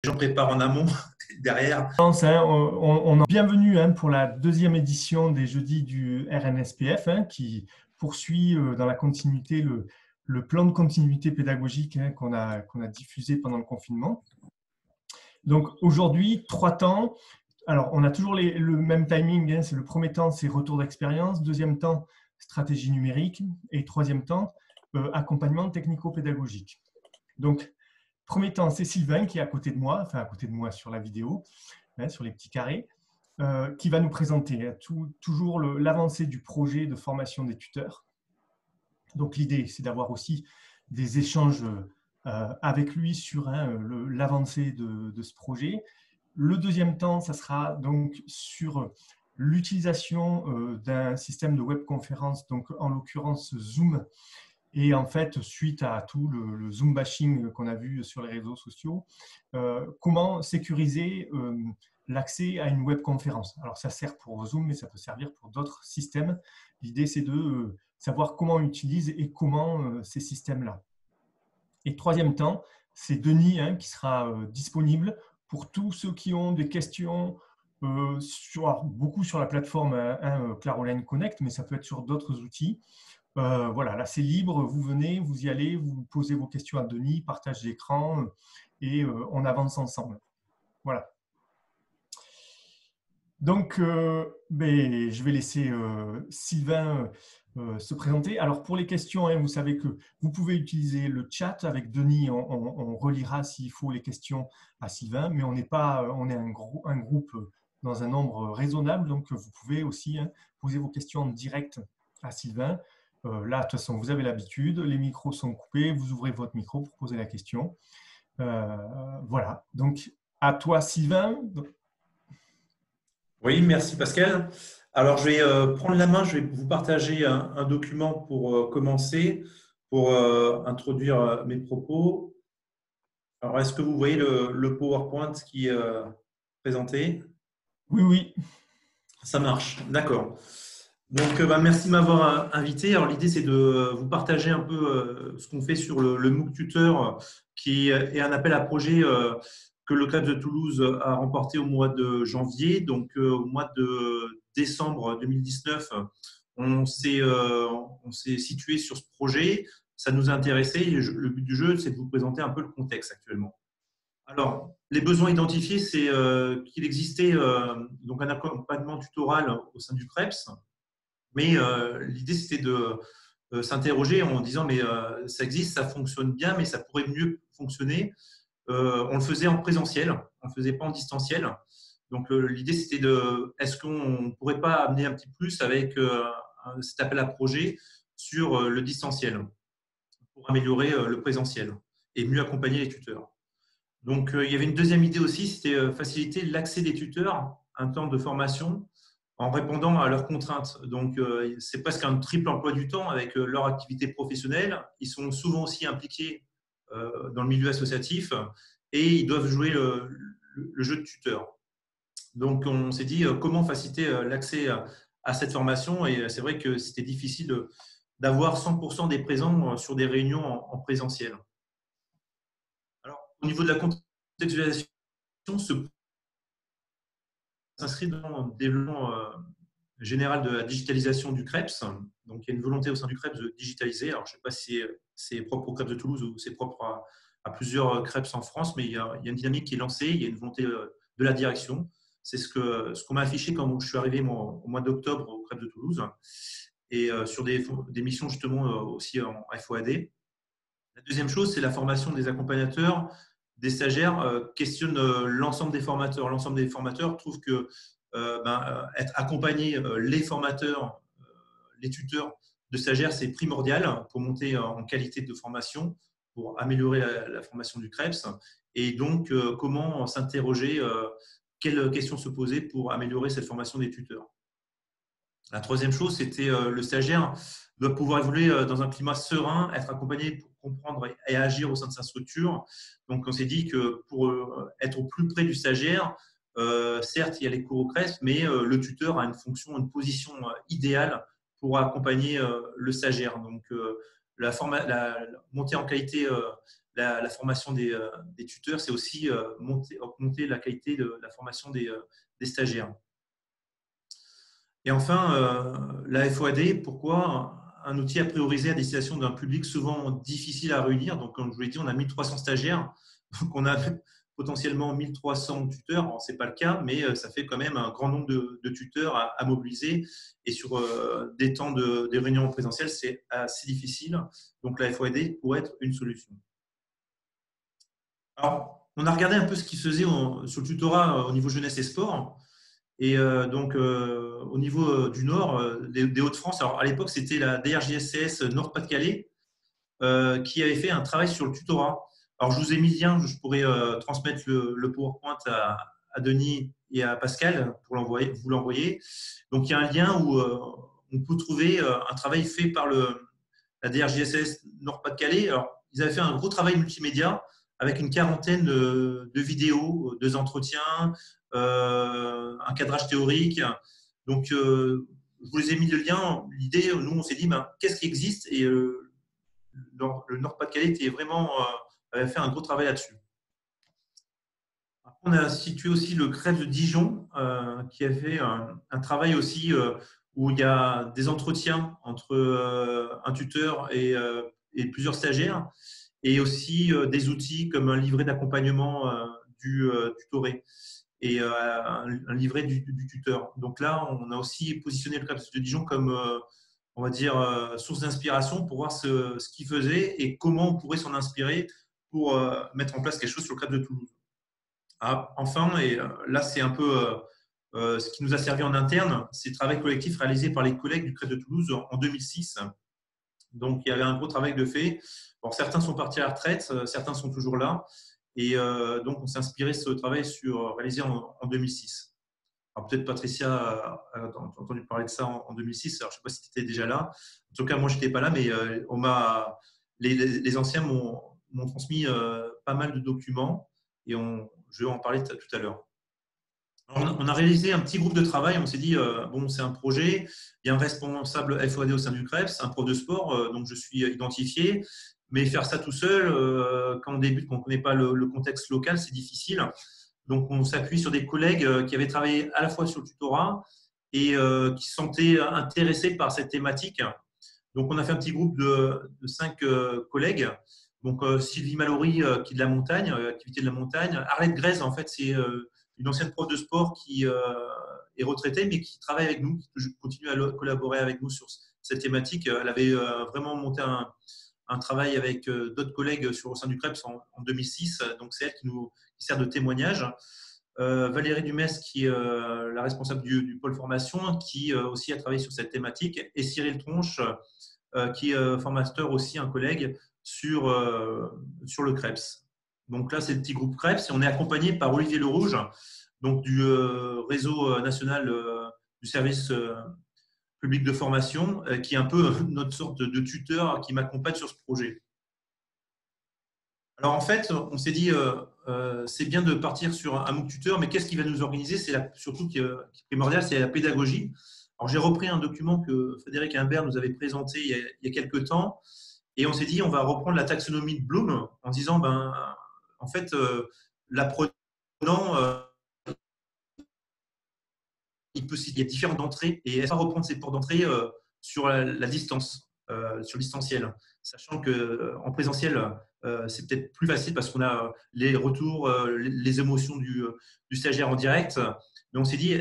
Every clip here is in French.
gens préparent en amont derrière. Bienvenue pour la deuxième édition des jeudis du RNSPF qui poursuit dans la continuité le plan de continuité pédagogique qu'on a diffusé pendant le confinement. Donc aujourd'hui, 3 temps. Alors, on a toujours le même timing. C'est le premier temps, c'est retour d'expérience. Deuxième temps, stratégie numérique. Et troisième temps, accompagnement technico-pédagogique. Donc, premier temps, c'est Sylvain qui est à côté de moi, enfin à côté de moi sur la vidéo, sur les petits carrés, qui va nous présenter toujours l'avancée du projet de formation des tuteurs. Donc, l'idée, c'est d'avoir aussi des échanges avec lui sur l'avancée de ce projet. Le deuxième temps, ça sera donc sur l'utilisation d'un système de webconférence, donc en l'occurrence Zoom. Et en fait, suite à tout le Zoom bashing qu'on a vu sur les réseaux sociaux, comment sécuriser l'accès à une webconférence. Alors, ça sert pour Zoom, mais ça peut servir pour d'autres systèmes. L'idée, c'est de savoir comment on utilise et comment ces systèmes-là. Et troisième temps, c'est Denis qui sera disponible pour tous ceux qui ont des questions beaucoup sur la plateforme Claroline Connect, mais ça peut être sur d'autres outils. Voilà, là c'est libre, vous venez, vous y allez, vous posez vos questions à Denis, partage d'écran et on avance ensemble. Voilà. Donc, je vais laisser Sylvain se présenter. Alors, pour les questions, vous savez que vous pouvez utiliser le chat avec Denis. On relira s'il faut les questions à Sylvain, mais on est un groupe dans un nombre raisonnable, donc vous pouvez aussi poser vos questions en direct à Sylvain. Là, de toute façon, vous avez l'habitude, les micros sont coupés, vous ouvrez votre micro pour poser la question. Voilà, donc à toi Sylvain. Oui, merci Pascal. Alors, je vais prendre la main, je vais vous partager un document pour commencer, pour introduire mes propos. Alors, est-ce que vous voyez le PowerPoint qui est présenté? Oui, oui. Ça marche, d'accord. Donc, merci de m'avoir invité. Alors, l'idée, c'est de vous partager un peu ce qu'on fait sur le MOOC Tuteur, qui est un appel à projet que le CREPS de Toulouse a remporté au mois de janvier. Donc, au mois de décembre 2019, on s'est situé sur ce projet. Ça nous a intéressé. Le but du jeu, c'est de vous présenter un peu le contexte actuellement. Alors, les besoins identifiés, c'est qu'il existait donc un accompagnement tutoral au sein du CREPS. Mais l'idée, c'était de s'interroger en disant mais ça existe, ça fonctionne bien, mais ça pourrait mieux fonctionner. On le faisait en présentiel, on ne le faisait pas en distanciel. Donc l'idée, c'était est-ce qu'on ne pourrait pas amener un petit plus avec cet appel à projet sur le distanciel pour améliorer le présentiel et mieux accompagner les tuteurs. Donc il y avait une deuxième idée aussi, c'était faciliter l'accès des tuteurs à un temps de formation en répondant à leurs contraintes. Donc, c'est presque un triple emploi du temps avec leur activité professionnelle. Ils sont souvent aussi impliqués dans le milieu associatif et ils doivent jouer le jeu de tuteur. Donc, on s'est dit comment faciliter l'accès à cette formation. Et c'est vrai que c'était difficile d'avoir 100% des présents sur des réunions en présentiel. Alors, au niveau de la contextualisation, ce s'inscrit dans le développement général de la digitalisation du CREPS. Donc, il y a une volonté au sein du CREPS de digitaliser. Alors, je ne sais pas si c'est propre au CREPS de Toulouse ou c'est propre à plusieurs CREPS en France, mais il y a une dynamique qui est lancée, il y a une volonté de la direction. C'est ce qu'on m'a affiché quand je suis arrivé au mois d'octobre au CREPS de Toulouse et sur des missions justement aussi en FOAD. La deuxième chose, c'est la formation des accompagnateurs, des stagiaires questionnent l'ensemble des formateurs. L'ensemble des formateurs trouvent que être accompagné, les formateurs, les tuteurs de stagiaires, c'est primordial pour monter en qualité de formation, pour améliorer la formation du CREPS. Et donc, comment s'interroger, quelles questions se poser pour améliorer cette formation des tuteurs. La troisième chose, c'était le stagiaire doit pouvoir évoluer dans un climat serein, être accompagné pour comprendre et agir au sein de sa structure. Donc, on s'est dit que pour être au plus près du stagiaire, certes, il y a les cours au CREPS, mais le tuteur a une fonction, une position idéale pour accompagner le stagiaire. Donc, la montée en qualité, la formation des tuteurs, c'est aussi augmenter la qualité de la formation des stagiaires. Et enfin, la FOAD, pourquoi un outil à prioriser à destination d'un public souvent difficile à réunir. Donc, comme je vous l'ai dit, on a 1300 stagiaires, donc on a potentiellement 1300 tuteurs. Ce n'est pas le cas, mais ça fait quand même un grand nombre de tuteurs à mobiliser. Et sur des temps des réunions présentielles, c'est assez difficile. Donc, la FOAD pourrait être une solution. Alors, on a regardé un peu ce qui se faisait sur le tutorat au niveau jeunesse et sport. Et donc, au niveau du Nord, des Hauts-de-France, alors à l'époque, c'était la DRJSCS Nord-Pas-de-Calais qui avait fait un travail sur le tutorat. Alors, je vous ai mis le lien, je pourrais transmettre le PowerPoint à Denis et à Pascal pour vous l'envoyer. Donc, il y a un lien où on peut trouver un travail fait par la DRJSCS Nord-Pas-de-Calais. Alors, ils avaient fait un gros travail multimédia avec une quarantaine de vidéos, 2 entretiens, un cadrage théorique. Donc, je vous les ai mis le lien. L'idée, nous, on s'est dit, qu'est-ce qui existe? Et le Nord-Pas-de-Calais avait fait un gros travail là-dessus. On a situé aussi le CREPS de Dijon, qui a fait un travail aussi où il y a des entretiens entre un tuteur et plusieurs stagiaires, et aussi des outils comme un livret d'accompagnement du tutoré et un livret du tuteur. Donc là, on a aussi positionné le CREPS de Dijon comme, on va dire, source d'inspiration pour voir ce qu'il faisait et comment on pourrait s'en inspirer pour mettre en place quelque chose sur le CREPS de Toulouse. Enfin, et là, c'est un peu ce qui nous a servi en interne, c'est le travail collectif réalisé par les collègues du CREPS de Toulouse en 2006. Donc, il y avait un gros travail de fait. Bon, certains sont partis à la retraite, certains sont toujours là. Et donc, on s'est inspiré de ce travail réalisé en 2006. Alors, peut-être Patricia a entendu parler de ça en 2006. Alors, je ne sais pas si tu étais déjà là. En tout cas, moi, je n'étais pas là, mais les anciens m'ont transmis pas mal de documents et je vais en parler tout à l'heure. On a réalisé un petit groupe de travail. On s'est dit, bon, c'est un projet. Il y a un responsable FOAD au sein du CREPS, un prof de sport, donc je suis identifié. Mais faire ça tout seul, quand on débute, quand on ne connaît pas le contexte local, c'est difficile. Donc, on s'appuie sur des collègues qui avaient travaillé à la fois sur le tutorat et qui se sentaient intéressés par cette thématique. Donc, on a fait un petit groupe de 5 collègues. Donc, Sylvie Mallory, qui est de la montagne, activité de la montagne. Arlette Grèze, en fait, c'est une ancienne prof de sport qui est retraitée, mais qui travaille avec nous, qui continue à collaborer avec nous sur cette thématique. Elle avait vraiment monté un travail avec d'autres collègues au sein du CREPS en 2006. Donc, c'est elle qui sert de témoignage. Valérie Dumès, qui est la responsable du pôle formation, qui aussi a travaillé sur cette thématique. Et Cyril Tronche, qui est formateur aussi, un collègue, sur le CREPS. Donc là, c'est le petit groupe CREPS et on est accompagné par Olivier Lerouge, donc du réseau national du service public de formation, qui est un peu notre sorte de tuteur qui m'accompagne sur ce projet. Alors en fait, on s'est dit, c'est bien de partir sur un MOOC tuteur, mais qu'est-ce qui va nous organiser? C'est surtout qui est primordial, c'est la pédagogie. Alors j'ai repris un document que Frédéric Imbert nous avait présenté il y a quelques temps, et on s'est dit, on va reprendre la taxonomie de Bloom en disant, en fait, l'apprenant, il y a différentes entrées et elle va reprendre ses portes d'entrée sur la distance, sur le distanciel. Sachant qu'en présentiel, c'est peut-être plus facile parce qu'on a les retours, les émotions du stagiaire en direct. Mais on s'est dit,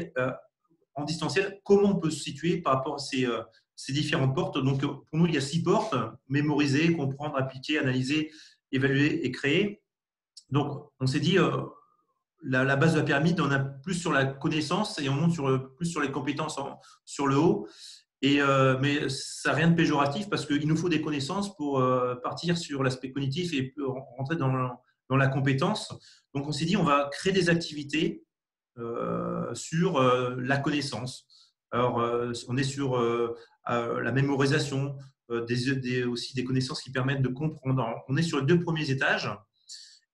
en distanciel, comment on peut se situer par rapport à ces différentes portes? Donc, pour nous, il y a 6 portes: mémoriser, comprendre, appliquer, analyser, évaluer et créer. Donc, on s'est dit, la base de la pyramide, on a plus sur la connaissance et on monte plus sur les compétences sur le haut. Mais ça n'a rien de péjoratif parce qu'il nous faut des connaissances pour partir sur l'aspect cognitif et rentrer dans la compétence. Donc, on s'est dit, on va créer des activités sur la connaissance. Alors, on est sur la mémorisation, aussi des connaissances qui permettent de comprendre. On est sur les 2 premiers étages.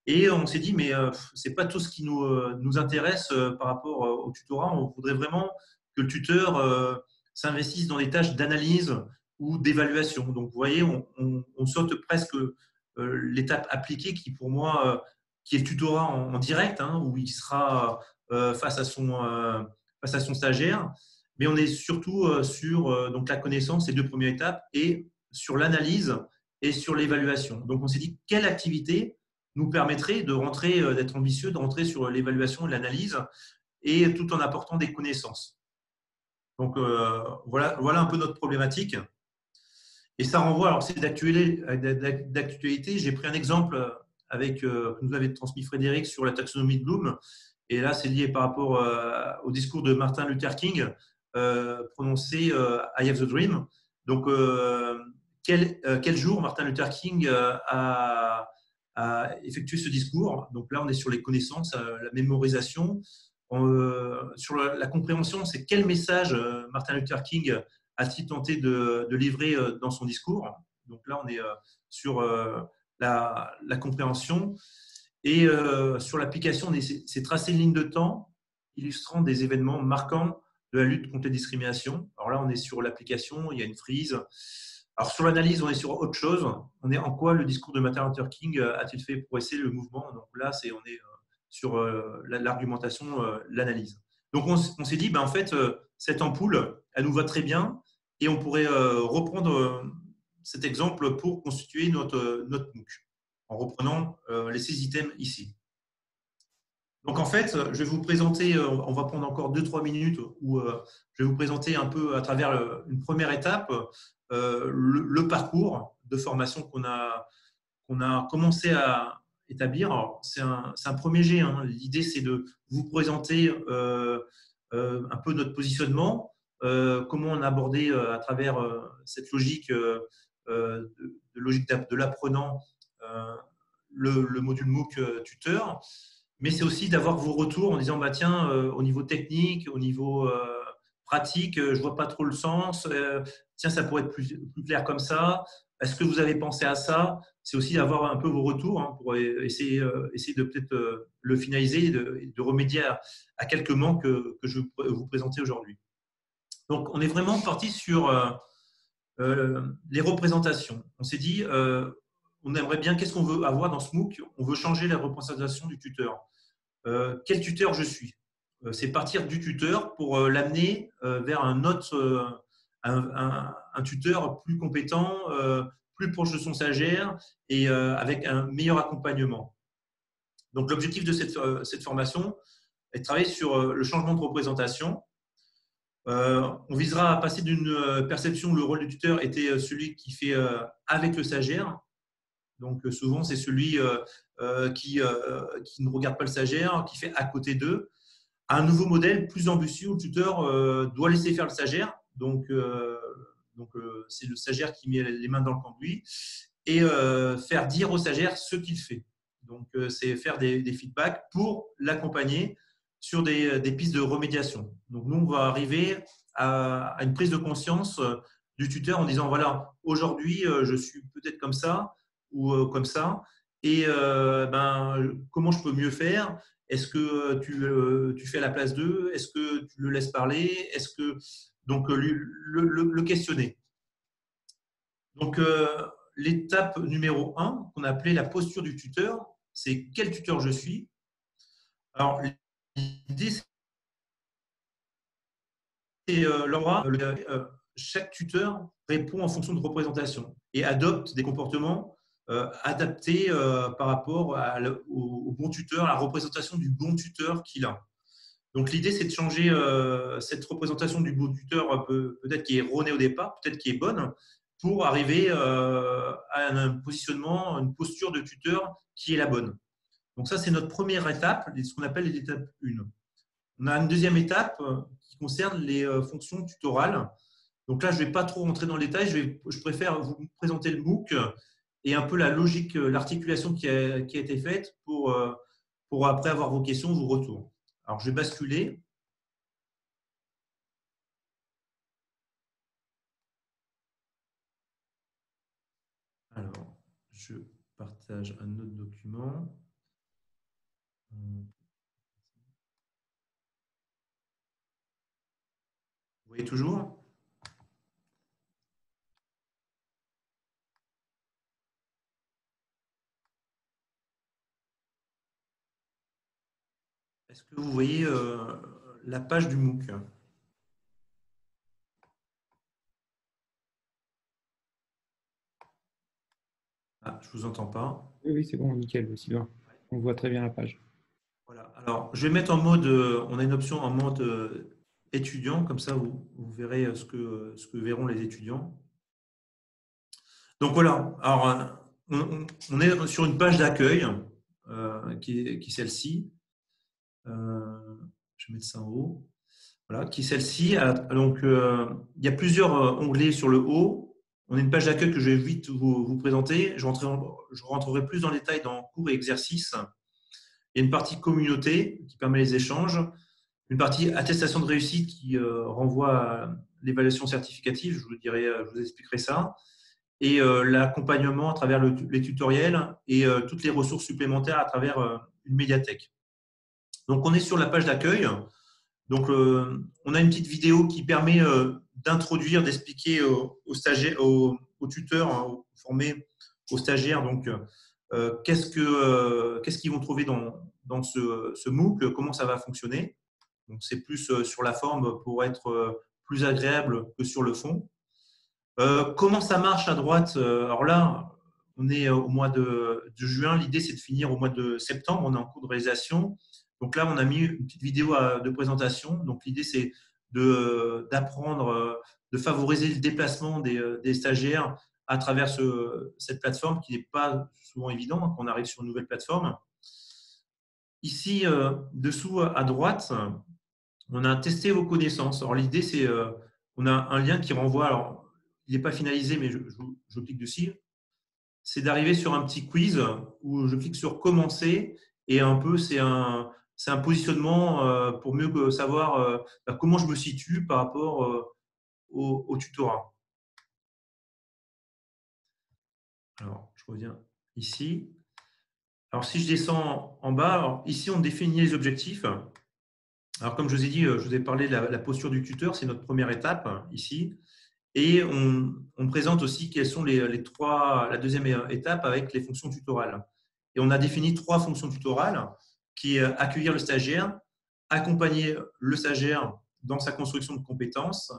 Et on s'est dit, mais ce n'est pas tout ce qui nous intéresse par rapport au tutorat. On voudrait vraiment que le tuteur s'investisse dans des tâches d'analyse ou d'évaluation. Donc, vous voyez, on saute presque l'étape appliquée qui, pour moi, qui est le tutorat en direct, hein, où il sera face à son stagiaire. Mais on est surtout sur donc la connaissance, ces deux premières étapes, et sur l'analyse et sur l'évaluation. Donc, on s'est dit quelle activité nous permettrait de rentrer, d'être ambitieux, de rentrer sur l'évaluation et l'analyse, et tout en apportant des connaissances. Donc, voilà un peu notre problématique. Et ça renvoie, alors c'est d'actualité. J'ai pris un exemple que nous avait transmis Frédéric sur la taxonomie de Bloom. Et là, c'est lié par rapport au discours de Martin Luther King prononcé I Have the Dream. Donc, quel jour Martin Luther King a effectué ce discours? Donc là, on est sur les connaissances, la mémorisation. Sur la compréhension, c'est quel message Martin Luther King a-t-il tenté de livrer dans son discours. Donc là, on est sur la compréhension. Et sur l'application, c'est tracer une ligne de temps illustrant des événements marquants de la lutte contre les discriminations. Alors là, on est sur l'application, il y a une frise. Alors sur l'analyse, on est sur autre chose. On est en quoi le discours de Martin Luther King a-t-il fait progresser le mouvement? Donc là, on est sur l'argumentation, l'analyse. Donc on s'est dit, ben, en fait, cette ampoule, elle nous va très bien et on pourrait reprendre cet exemple pour constituer notre MOOC en reprenant les 6 items ici. Donc en fait, je vais vous présenter, on va prendre encore 2-3 minutes où je vais vous présenter un peu à travers une première étape le parcours de formation qu'on a commencé à établir. C'est un premier jet, hein. L'idée, c'est de vous présenter un peu notre positionnement, comment on a abordé à travers cette logique, logique de l'apprenant le module MOOC tuteur. Mais c'est aussi d'avoir vos retours en disant, bah, tiens, au niveau technique, au niveau pratique, je ne vois pas trop le sens. Tiens, ça pourrait être plus clair comme ça. Est-ce que vous avez pensé à ça? C'est aussi d'avoir un peu vos retours, hein, pour essayer de peut-être le finaliser et de remédier à quelques manques que je vais vous présenter aujourd'hui. Donc, on est vraiment parti sur les représentations. On s'est dit, on aimerait bien, qu'est-ce qu'on veut avoir dans ce MOOC? On veut changer la représentation du tuteur. Quel tuteur je suis? C'est partir du tuteur pour l'amener vers un autre, un tuteur plus compétent, plus proche de son stagiaire et avec un meilleur accompagnement. Donc, l'objectif de cette formation est de travailler sur le changement de représentation. On visera à passer d'une perception où le rôle du tuteur était celui qui fait avec le stagiaire. Donc, souvent, c'est celui qui ne regarde pas le stagiaire, qui fait à côté d'eux, à un nouveau modèle plus ambitieux où le tuteur doit laisser faire le stagiaire. Donc, c'est le stagiaire qui met les mains dans le cambouis et faire dire au stagiaire ce qu'il fait. Donc, c'est faire des feedbacks pour l'accompagner sur des pistes de remédiation. Donc, nous, on va arriver à une prise de conscience du tuteur en disant, voilà, aujourd'hui, je suis peut-être comme ça ou comme ça, et comment je peux mieux faire? Est-ce que tu fais à la place d'eux? Est-ce que tu le laisses parler? Est-ce que donc le questionner. Donc l'étape numéro 1 qu'on a appelée la posture du tuteur, c'est quel tuteur je suis. Alors l'idée c'est Laura, chaque tuteur répond en fonction de représentation et adopte des comportements adaptés par rapport au bon tuteur, à la représentation du bon tuteur qu'il a. Donc l'idée, c'est de changer cette représentation du bon tuteur, peut-être qui est erronée au départ, peut-être qui est bonne, pour arriver à un positionnement, une posture de tuteur qui est la bonne. Donc ça, c'est notre première étape, ce qu'on appelle l'étape 1. On a une deuxième étape qui concerne les fonctions tutorales. Donc là, je ne vais pas trop rentrer dans le détail, je préfère vous présenter le MOOC et un peu la logique, l'articulation qui a été faite pour après avoir vos questions, vos retours. Alors, je vais basculer. Alors, je partage un autre document. Vous voyez toujours? Est-ce que vous voyez la page du MOOC? Ah, je ne vous entends pas. Oui, oui, c'est bon, nickel, Sylvain. On voit très bien la page. Voilà. Alors, je vais mettre en mode, on a une option en mode étudiant, comme ça vous verrez ce que verront les étudiants. Donc voilà, alors on est sur une page d'accueil qui est celle-ci. Je vais mettre ça en haut. Voilà, qui est celle-ci. Donc, il y a plusieurs onglets sur le haut. On a une page d'accueil que je vais vite vous présenter. Je rentrerai plus dans le détail dans cours et exercices. Il y a une partie communauté qui permet les échanges. Une partie attestation de réussite qui renvoie à l'évaluation certificative. Je vous expliquerai ça. Et l'accompagnement à travers les tutoriels et toutes les ressources supplémentaires à travers une médiathèque. Donc, on est sur la page d'accueil. Donc, on a une petite vidéo qui permet d'introduire, d'expliquer aux stagiaires, aux tuteurs, hein, aux formés, aux stagiaires, donc qu'est-ce qu'ils vont trouver dans ce MOOC, comment ça va fonctionner. Donc, c'est plus sur la forme pour être plus agréable que sur le fond. Comment ça marche à droite? Alors là, on est au mois de juin. L'idée, c'est de finir au mois de septembre. On est en cours de réalisation. Donc là, on a mis une petite vidéo de présentation. Donc l'idée, c'est d'apprendre, de favoriser le déplacement des stagiaires à travers cette plateforme qui n'est pas souvent évident quand on arrive sur une nouvelle plateforme. Ici, dessous à droite, on a testé vos connaissances. Alors l'idée, c'est on a un lien qui renvoie. Alors, il n'est pas finalisé, mais je clique dessus. C'est d'arriver sur un petit quiz où je clique sur commencer et un peu c'est un positionnement pour mieux savoir comment je me situe par rapport au tutorat. Alors, je reviens ici. Alors, si je descends en bas, alors, ici, on définit les objectifs. Alors, comme je vous ai dit, je vous ai parlé de la posture du tuteur, c'est notre première étape ici. Et on présente aussi quelles sont la deuxième étape avec les fonctions tutorales. Et on a défini 3 fonctions tutorales qui est accueillir le stagiaire, accompagner le stagiaire dans sa construction de compétences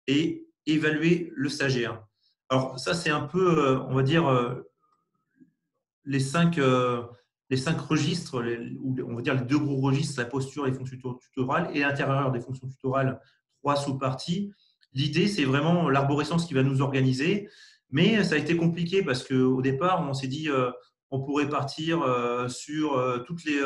et évaluer le stagiaire. Alors ça, c'est un peu, on va dire, les 5 registres, on va dire les 2 gros registres, la posture et les fonctions tutorales, et à l'intérieur des fonctions tutorales, 3 sous-parties. L'idée, c'est vraiment l'arborescence qui va nous organiser, mais ça a été compliqué parce qu'au départ, on s'est dit on pourrait partir sur toutes les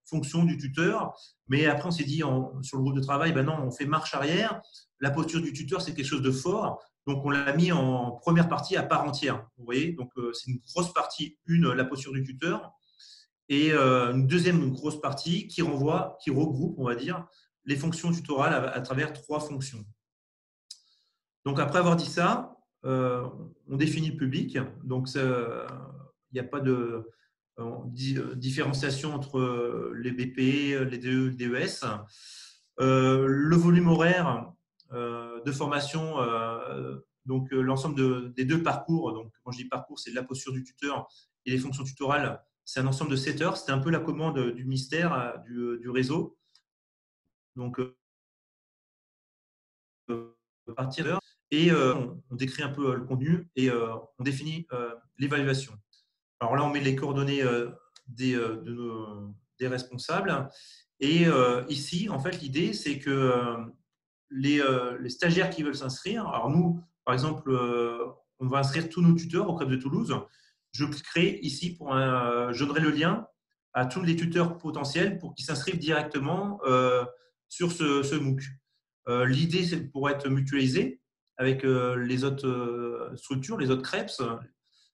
fonctions du tuteur, mais après, on s'est dit sur le groupe de travail, ben non, on fait marche arrière. La posture du tuteur, c'est quelque chose de fort, donc on l'a mis en première partie à part entière. Vous voyez, donc c'est une grosse partie, la posture du tuteur, et une deuxième grosse partie qui regroupe, on va dire, les fonctions tutorales à travers 3 fonctions. Donc, après avoir dit ça, on définit le public. Donc, il n'y a pas de différenciation entre les BP, les DE, les DES. Le volume horaire de formation, donc l'ensemble des 2 parcours. Donc, quand je dis parcours, c'est la posture du tuteur et les fonctions tutorales. C'est un ensemble de 7 heures. C'était un peu la commande du ministère, du réseau. Donc, à partir d'heure. Et on décrit un peu le contenu et on définit l'évaluation. Alors là, on met les coordonnées des responsables. Et ici, en fait, l'idée, c'est que les stagiaires qui veulent s'inscrire, alors nous, par exemple, on va inscrire tous nos tuteurs au CREF de Toulouse. Je cliquerai ici, je donnerai le lien à tous les tuteurs potentiels pour qu'ils s'inscrivent directement sur ce MOOC. L'idée, c'est pour être mutualisé avec les autres structures, les autres CREPS,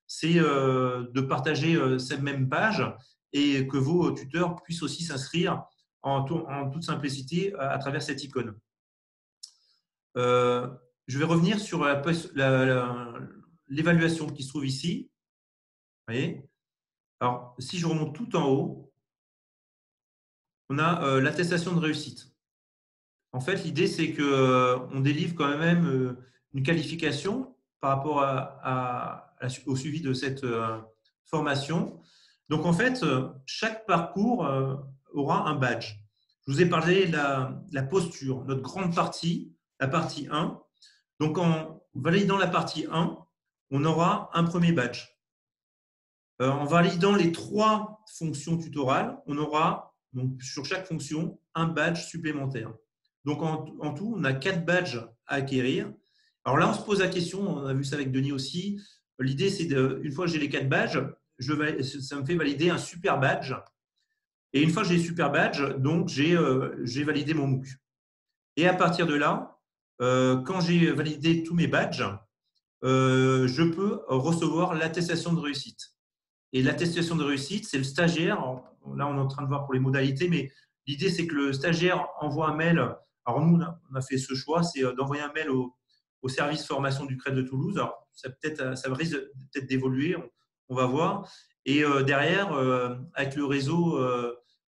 c'est de partager cette même page et que vos tuteurs puissent aussi s'inscrire en toute simplicité à travers cette icône. Je vais revenir sur l'évaluation qui se trouve ici. Vous voyez? Alors, si je remonte tout en haut, on a l'attestation de réussite. En fait, l'idée, c'est qu'on délivre quand même une qualification par rapport au suivi de cette formation. Donc, en fait, chaque parcours aura un badge. je vous ai parlé de la posture, notre grande partie, la partie 1. Donc, en validant la partie 1, on aura un premier badge. En validant les 3 fonctions tutorales, on aura donc, sur chaque fonction un badge supplémentaire. Donc, en tout, on a 4 badges à acquérir. Alors là, on se pose la question, on a vu ça avec Denis aussi. L'idée, c'est une fois que j'ai les 4 badges, ça me fait valider un super badge. Et une fois que j'ai le super badge, donc j'ai validé mon MOOC. Et à partir de là, quand j'ai validé tous mes badges, je peux recevoir l'attestation de réussite. Et l'attestation de réussite, c'est le stagiaire. Là, on est en train de voir pour les modalités, mais l'idée, c'est que le stagiaire envoie un mail. Alors, nous, on a fait ce choix, c'est d'envoyer un mail au service formation du CRED de Toulouse. Alors, ça risque peut-être d'évoluer, on va voir. Et derrière, avec le réseau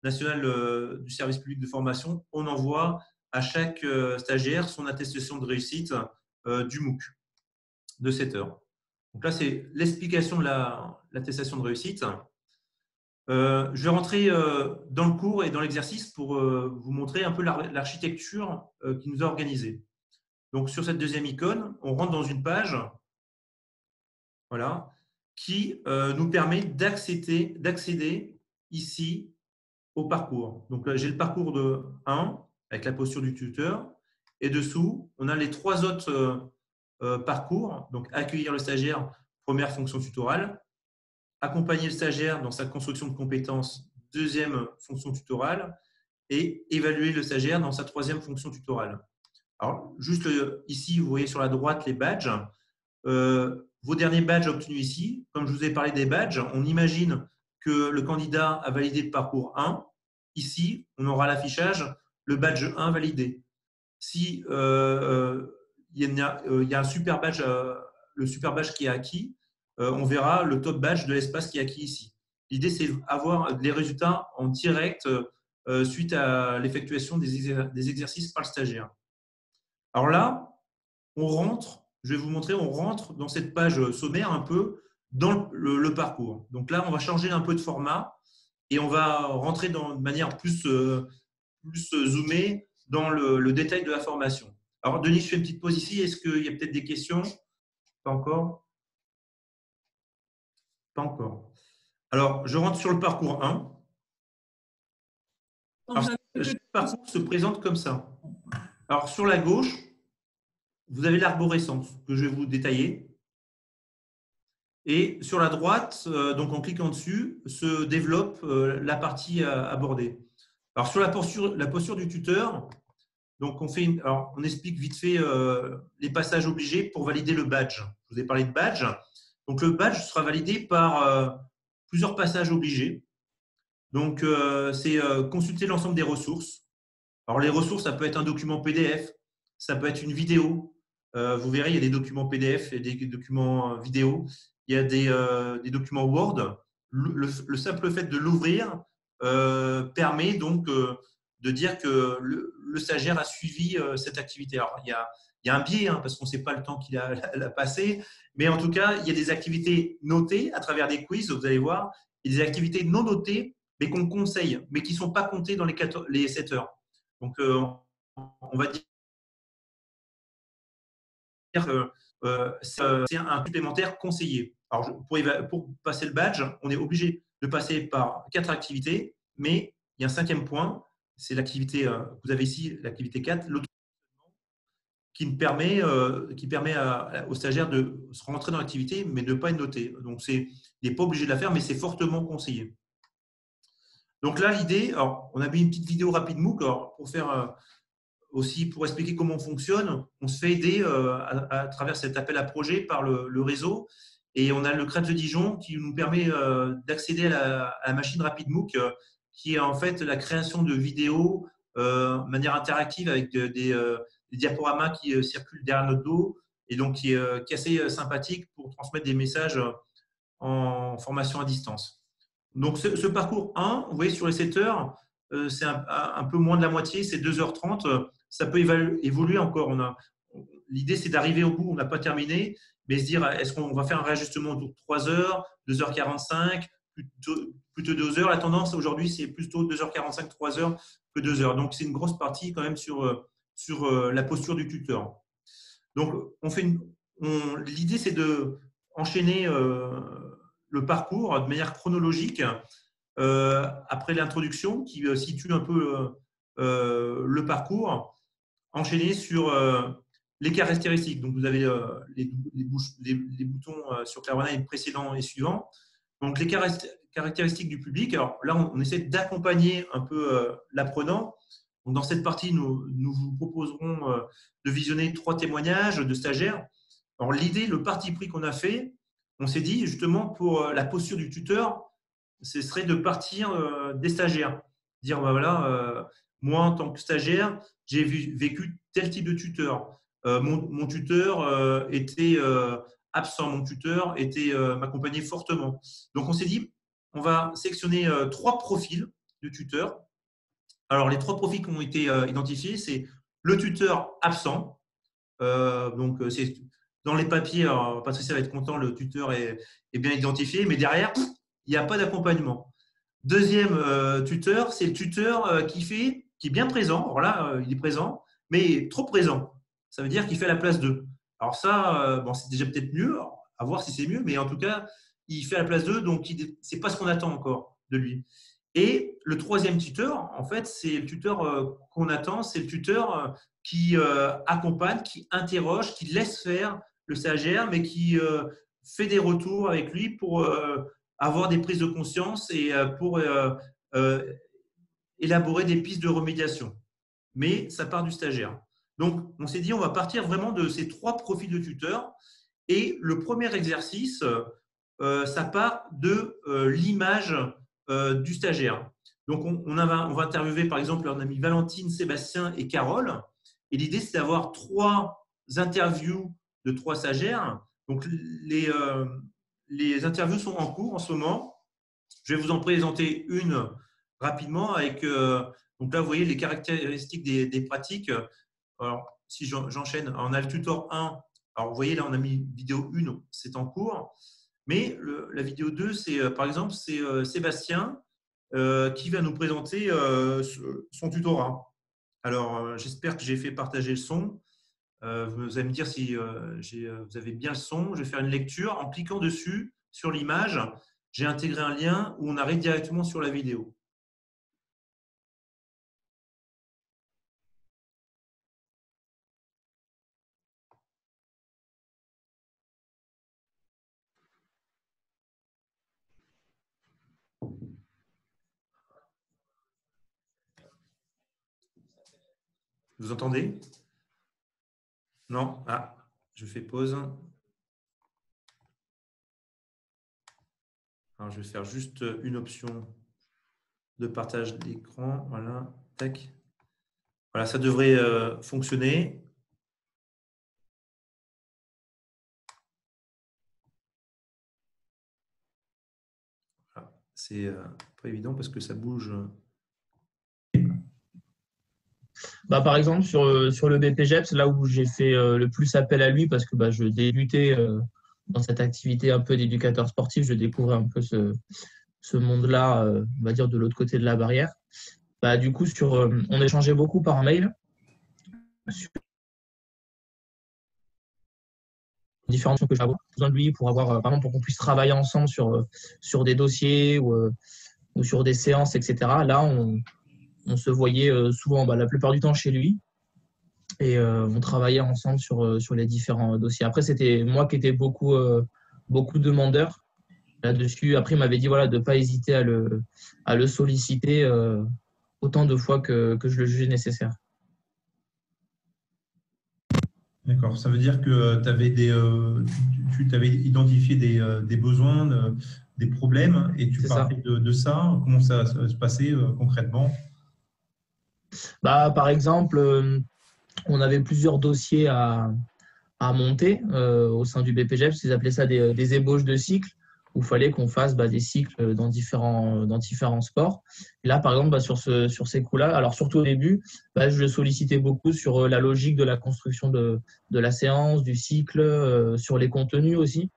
national du service public de formation, on envoie à chaque stagiaire son attestation de réussite du MOOC de 7 heures. Donc là, c'est l'explication de l'attestation de réussite. Je vais rentrer dans le cours et dans l'exercice pour vous montrer un peu l'architecture qui nous a organisée. Donc, sur cette deuxième icône, on rentre dans une page voilà, qui nous permet d'accéder ici au parcours. Donc, là, j'ai le parcours de 1 avec la posture du tuteur. Et dessous, on a les 3 autres parcours. Donc, accueillir le stagiaire, première fonction tutorale. Accompagner le stagiaire dans sa construction de compétences, deuxième fonction tutorale. Et évaluer le stagiaire dans sa troisième fonction tutorale. Alors, juste ici, vous voyez sur la droite les badges. Vos derniers badges obtenus ici, comme je vous ai parlé des badges, on imagine que le candidat a validé le parcours 1. Ici, on aura l'affichage, le badge 1 validé. Si il y a un super badge, le super badge qui est acquis, on verra le top badge de l'espace qui est acquis ici. L'idée, c'est d'avoir les résultats en direct suite à l'effectuation des exercices par le stagiaire. Alors là, on rentre, je vais vous montrer, on rentre dans cette page sommaire un peu dans le parcours. Donc là, on va changer un peu de format et on va rentrer de manière plus zoomée dans le détail de la formation. Alors, Denis, je fais une petite pause ici. Est-ce qu'il y a peut-être des questions? Pas encore? Pas encore. Alors, je rentre sur le parcours 1. Alors, le parcours se présente comme ça. Alors, sur la gauche, vous avez l'arborescence que je vais vous détailler. Et sur la droite, donc en cliquant dessus, se développe la partie abordée. Alors, sur la posture du tuteur, donc on explique vite fait les passages obligés pour valider le badge. Je vous ai parlé de badge. Donc, le badge sera validé par plusieurs passages obligés. Donc, c'est consulter l'ensemble des ressources. Alors, les ressources, ça peut être un document PDF, ça peut être une vidéo. Vous verrez, il y a des documents PDF et des documents vidéo. Il y a des documents Word. Le simple fait de l'ouvrir permet donc de dire que le stagiaire a suivi cette activité. Alors, il y a un biais parce qu'on ne sait pas le temps qu'il a passé, mais en tout cas, il y a des activités notées à travers des quiz, vous allez voir, et des activités non notées, mais qu'on conseille, mais qui ne sont pas comptées dans les 7 heures. Donc, on va dire c'est un supplémentaire conseillé. Alors, pour passer le badge, on est obligé de passer par 4 activités, mais il y a un 5e point, c'est l'activité que vous avez ici, l'activité 4, qui permet aux stagiaires de se rentrer dans l'activité, mais de ne pas être noté. Donc, il n'est pas obligé de la faire, mais c'est fortement conseillé. Donc là, l'idée, on a mis une petite vidéo rapide MOOC pour faire aussi pour expliquer comment on fonctionne. On se fait aider à travers cet appel à projet par le réseau. Et on a le CRED de Dijon qui nous permet d'accéder à la machine rapide MOOC, qui est en fait la création de vidéos de manière interactive avec des diaporamas qui circulent derrière notre dos et donc qui est assez sympathique pour transmettre des messages en formation à distance. Donc, ce parcours 1, vous voyez sur les 7 heures, c'est un peu moins de la moitié, c'est 2h30. Ça peut évoluer encore. L'idée, c'est d'arriver au bout, on n'a pas terminé, mais se dire, est-ce qu'on va faire un réajustement autour de 3 heures, 2h45, plutôt 2 heures. La tendance aujourd'hui, c'est plutôt 2h45, 3 heures que 2 heures. Donc, c'est une grosse partie quand même sur la posture du tuteur. Donc, l'idée, c'est de enchaîner le parcours de manière chronologique après l'introduction qui situe un peu le parcours, enchaîner sur les caractéristiques. Donc, vous avez les boutons sur Clever9 précédents et suivants. Donc, les caractéristiques du public. Alors là, on essaie d'accompagner un peu l'apprenant. Donc, dans cette partie, nous vous proposerons de visionner 3 témoignages de stagiaires. Alors, l'idée, le parti pris qu'on a fait, on s'est dit justement pour la posture du tuteur, ce serait de partir des stagiaires. Dire, ben voilà, moi, en tant que stagiaire, j'ai vécu tel type de tuteur. Mon tuteur était absent, mon tuteur m'accompagnait fortement. Donc, on s'est dit, on va sélectionner 3 profils de tuteurs. Alors, les 3 profils qui ont été identifiés, c'est le tuteur absent. Donc, c'est dans les papiers, alors, Patricia va être content, le tuteur est bien identifié, mais derrière, il n'y a pas d'accompagnement. Deuxième tuteur, c'est le tuteur qui est bien présent. Alors là, il est présent, mais trop présent. Ça veut dire qu'il fait la place 2. Alors ça, bon, c'est déjà peut-être mieux, à voir si c'est mieux, mais en tout cas, il fait la place 2, donc ce n'est pas ce qu'on attend encore de lui. Et le troisième tuteur, en fait, c'est le tuteur qu'on attend, c'est le tuteur qui accompagne, qui interroge, qui laisse faire le stagiaire, mais qui fait des retours avec lui pour avoir des prises de conscience et pour élaborer des pistes de remédiation. Mais ça part du stagiaire. Donc, on s'est dit, on va partir vraiment de ces 3 profils de tuteurs. Et le premier exercice, ça part de l'image du stagiaire. Donc, on va interviewer, par exemple, on a mis Valentine, Sébastien et Carole. Et l'idée, c'est d'avoir 3 interviews de 3 stagiaires. Donc, les interviews sont en cours en ce moment. Je vais vous en présenter une rapidement avec, donc là, vous voyez les caractéristiques des pratiques. Alors, si j'enchaîne, on a le tutor 1. Alors, vous voyez, là, on a mis vidéo 1, c'est en cours. Mais la vidéo 2, par exemple, c'est Sébastien qui va nous présenter son tutorat. Alors, j'espère que j'ai fait partager le son. Vous allez me dire si vous avez bien le son. Je vais faire une lecture. En cliquant dessus, sur l'image, j'ai intégré un lien où on arrive directement sur la vidéo. Vous entendez? Non? Ah, je fais pause. Alors, je vais faire juste une option de partage d'écran. Voilà, tac. Voilà, ça devrait fonctionner. Voilà. C'est pas évident parce que ça bouge. Bah, par exemple, sur le BPGEP, c'est là où j'ai fait le plus appel à lui parce que je débutais dans cette activité un peu d'éducateur sportif. Je découvrais un peu ce monde-là, on va dire, de l'autre côté de la barrière. Du coup, on échangeait beaucoup par mail sur différentes choses que j'avais besoin de lui pour avoir, par exemple, pour qu'on puisse travailler ensemble sur des dossiers ou sur des séances, etc. Là, on se voyait souvent, la plupart du temps chez lui, et on travaillait ensemble sur les différents dossiers. Après, c'était moi qui étais beaucoup demandeur là-dessus. Après, il m'avait dit voilà, de ne pas hésiter à le solliciter autant de fois que je le jugeais nécessaire. D'accord, ça veut dire que tu avais identifié des besoins, des problèmes, et tu parlais de ça. Comment ça se passait concrètement? Par exemple, on avait plusieurs dossiers à monter au sein du BPGEP. Ils appelaient ça des ébauches de cycles, où il fallait qu'on fasse des cycles dans différents sports. Et là, par exemple, sur ces coups-là, alors surtout au début, je le sollicitais beaucoup sur la logique de la construction de la séance, du cycle, sur les contenus aussi,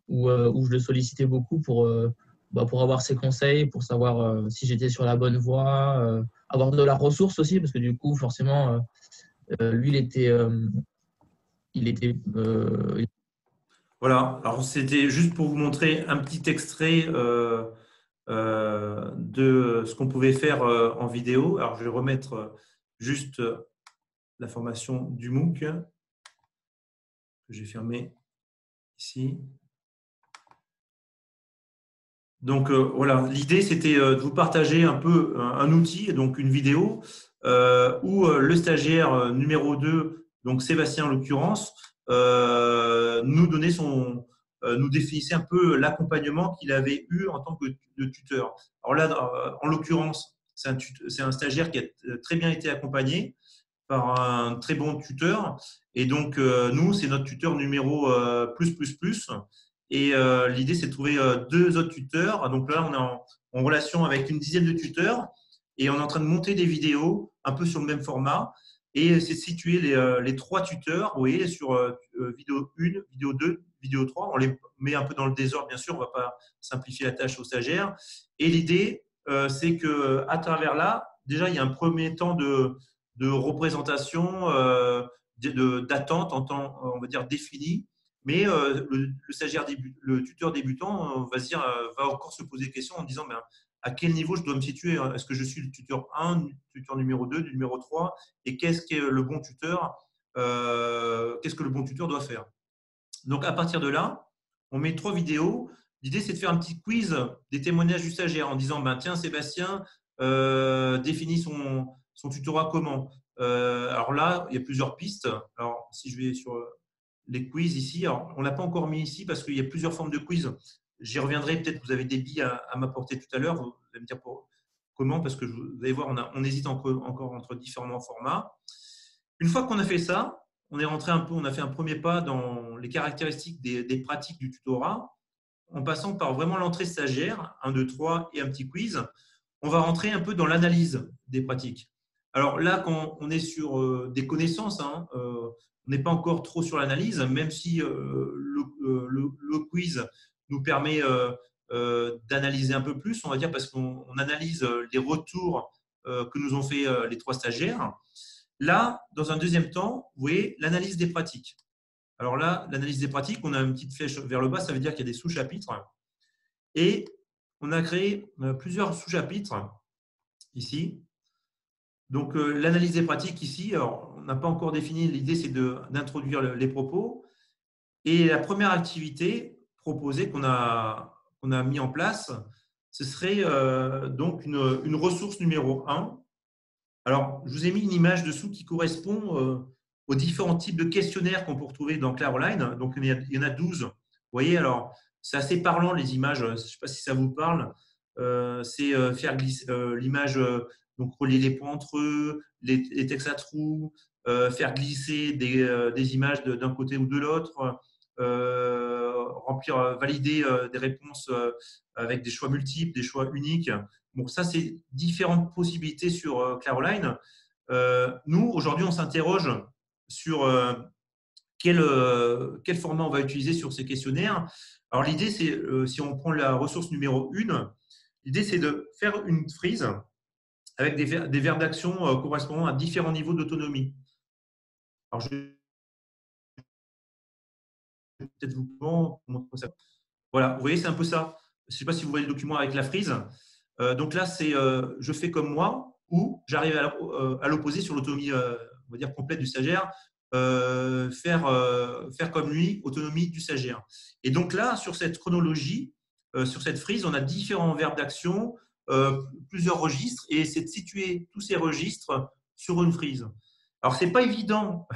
où je le sollicitais beaucoup pour pour avoir ses conseils, pour savoir si j'étais sur la bonne voie, avoir de la ressource aussi, parce que du coup, forcément, lui, il était Voilà, alors c'était juste pour vous montrer un petit extrait de ce qu'on pouvait faire en vidéo. Alors, je vais remettre juste la formation du MOOC que j'ai fermé ici. Donc, voilà, l'idée, c'était de vous partager un peu un outil, donc une vidéo, où le stagiaire numéro 2, donc Sébastien en l'occurrence, nous définissait un peu l'accompagnement qu'il avait eu en tant que tuteur. Alors là, en l'occurrence, c'est un stagiaire qui a très bien été accompagné par un très bon tuteur. Et donc, nous, c'est notre tuteur numéro plus. Et l'idée, c'est de trouver deux autres tuteurs. Donc là, on est en relation avec une dizaine de tuteurs et on est en train de monter des vidéos un peu sur le même format. Et c'est de situer les trois tuteurs, vous voyez, sur vidéo 1, vidéo 2, vidéo 3. On les met un peu dans le désordre, bien sûr, on ne va pas simplifier la tâche aux stagiaires. Et l'idée, c'est qu'à travers là, déjà, il y a un premier temps de représentation, d'attente en temps, on va dire, défini. Mais le stagiaire le tuteur débutant va se dire, va encore se poser des questions en disant à quel niveau je dois me situer. Est-ce que je suis le tuteur 1, tuteur numéro 2, numéro 3 et qu'est-ce que le bon tuteur qu'est-ce que le bon tuteur doit faire. Donc, à partir de là, on met 3 vidéos. L'idée, c'est de faire un petit quiz des témoignages du stagiaire en disant tiens, Sébastien, définit son tutorat comment. Alors là, il y a plusieurs pistes. Alors, si je vais sur les quiz ici, alors, on ne l'a pas encore mis ici parce qu'il y a plusieurs formes de quiz. J'y reviendrai, peut-être que vous avez des billes à m'apporter tout à l'heure. Vous allez me dire comment, parce que vous allez voir, on hésite encore entre différents formats. Une fois qu'on a fait ça, on est rentré un peu, on a fait un premier pas dans les caractéristiques des pratiques du tutorat, en passant par vraiment l'entrée stagiaire, 1, 2, 3 et un petit quiz. On va rentrer un peu dans l'analyse des pratiques. Alors là, quand on est sur des connaissances, on n'est pas encore trop sur l'analyse, même si le quiz nous permet d'analyser un peu plus, on va dire, parce qu'on analyse les retours que nous ont fait les 3 stagiaires. Là, dans un deuxième temps, vous voyez l'analyse des pratiques. Alors là, l'analyse des pratiques, on a une petite flèche vers le bas, ça veut dire qu'il y a des sous-chapitres. Et on a créé plusieurs sous-chapitres ici. Donc, l'analyse des pratiques ici, alors, on n'a pas encore défini, l'idée c'est d'introduire les propos. Et la première activité proposée qu'on a mis en place, ce serait donc une ressource numéro 1. Alors, je vous ai mis une image dessous qui correspond aux différents types de questionnaires qu'on peut retrouver dans Claroline. Donc, il y en a 12. Vous voyez, alors, c'est assez parlant les images. Je ne sais pas si ça vous parle. C'est faire glisser l'image, donc relier les points entre eux, les textes à trous, faire glisser des images d'un côté ou de l'autre, valider des réponses avec des choix multiples, des choix uniques. Donc, ça, c'est différentes possibilités sur Claroline. Nous, aujourd'hui, on s'interroge sur quel format on va utiliser sur ces questionnaires. Alors, l'idée, c'est, si on prend la ressource numéro 1, l'idée, c'est de faire une frise avec des verbes d'action correspondant à différents niveaux d'autonomie. Alors, je vais peut-être vous montrer ça. Voilà, vous voyez, c'est un peu ça. Je ne sais pas si vous voyez le document avec la frise. Donc là, c'est je fais comme moi ou j'arrive à l'opposé sur l'autonomie on va dire complète du stagiaire, faire comme lui, autonomie du stagiaire. Et donc là, sur cette chronologie, sur cette frise, on a différents verbes d'action, plusieurs registres, et c'est de situer tous ces registres sur une frise. Alors, ce n'est pas évident,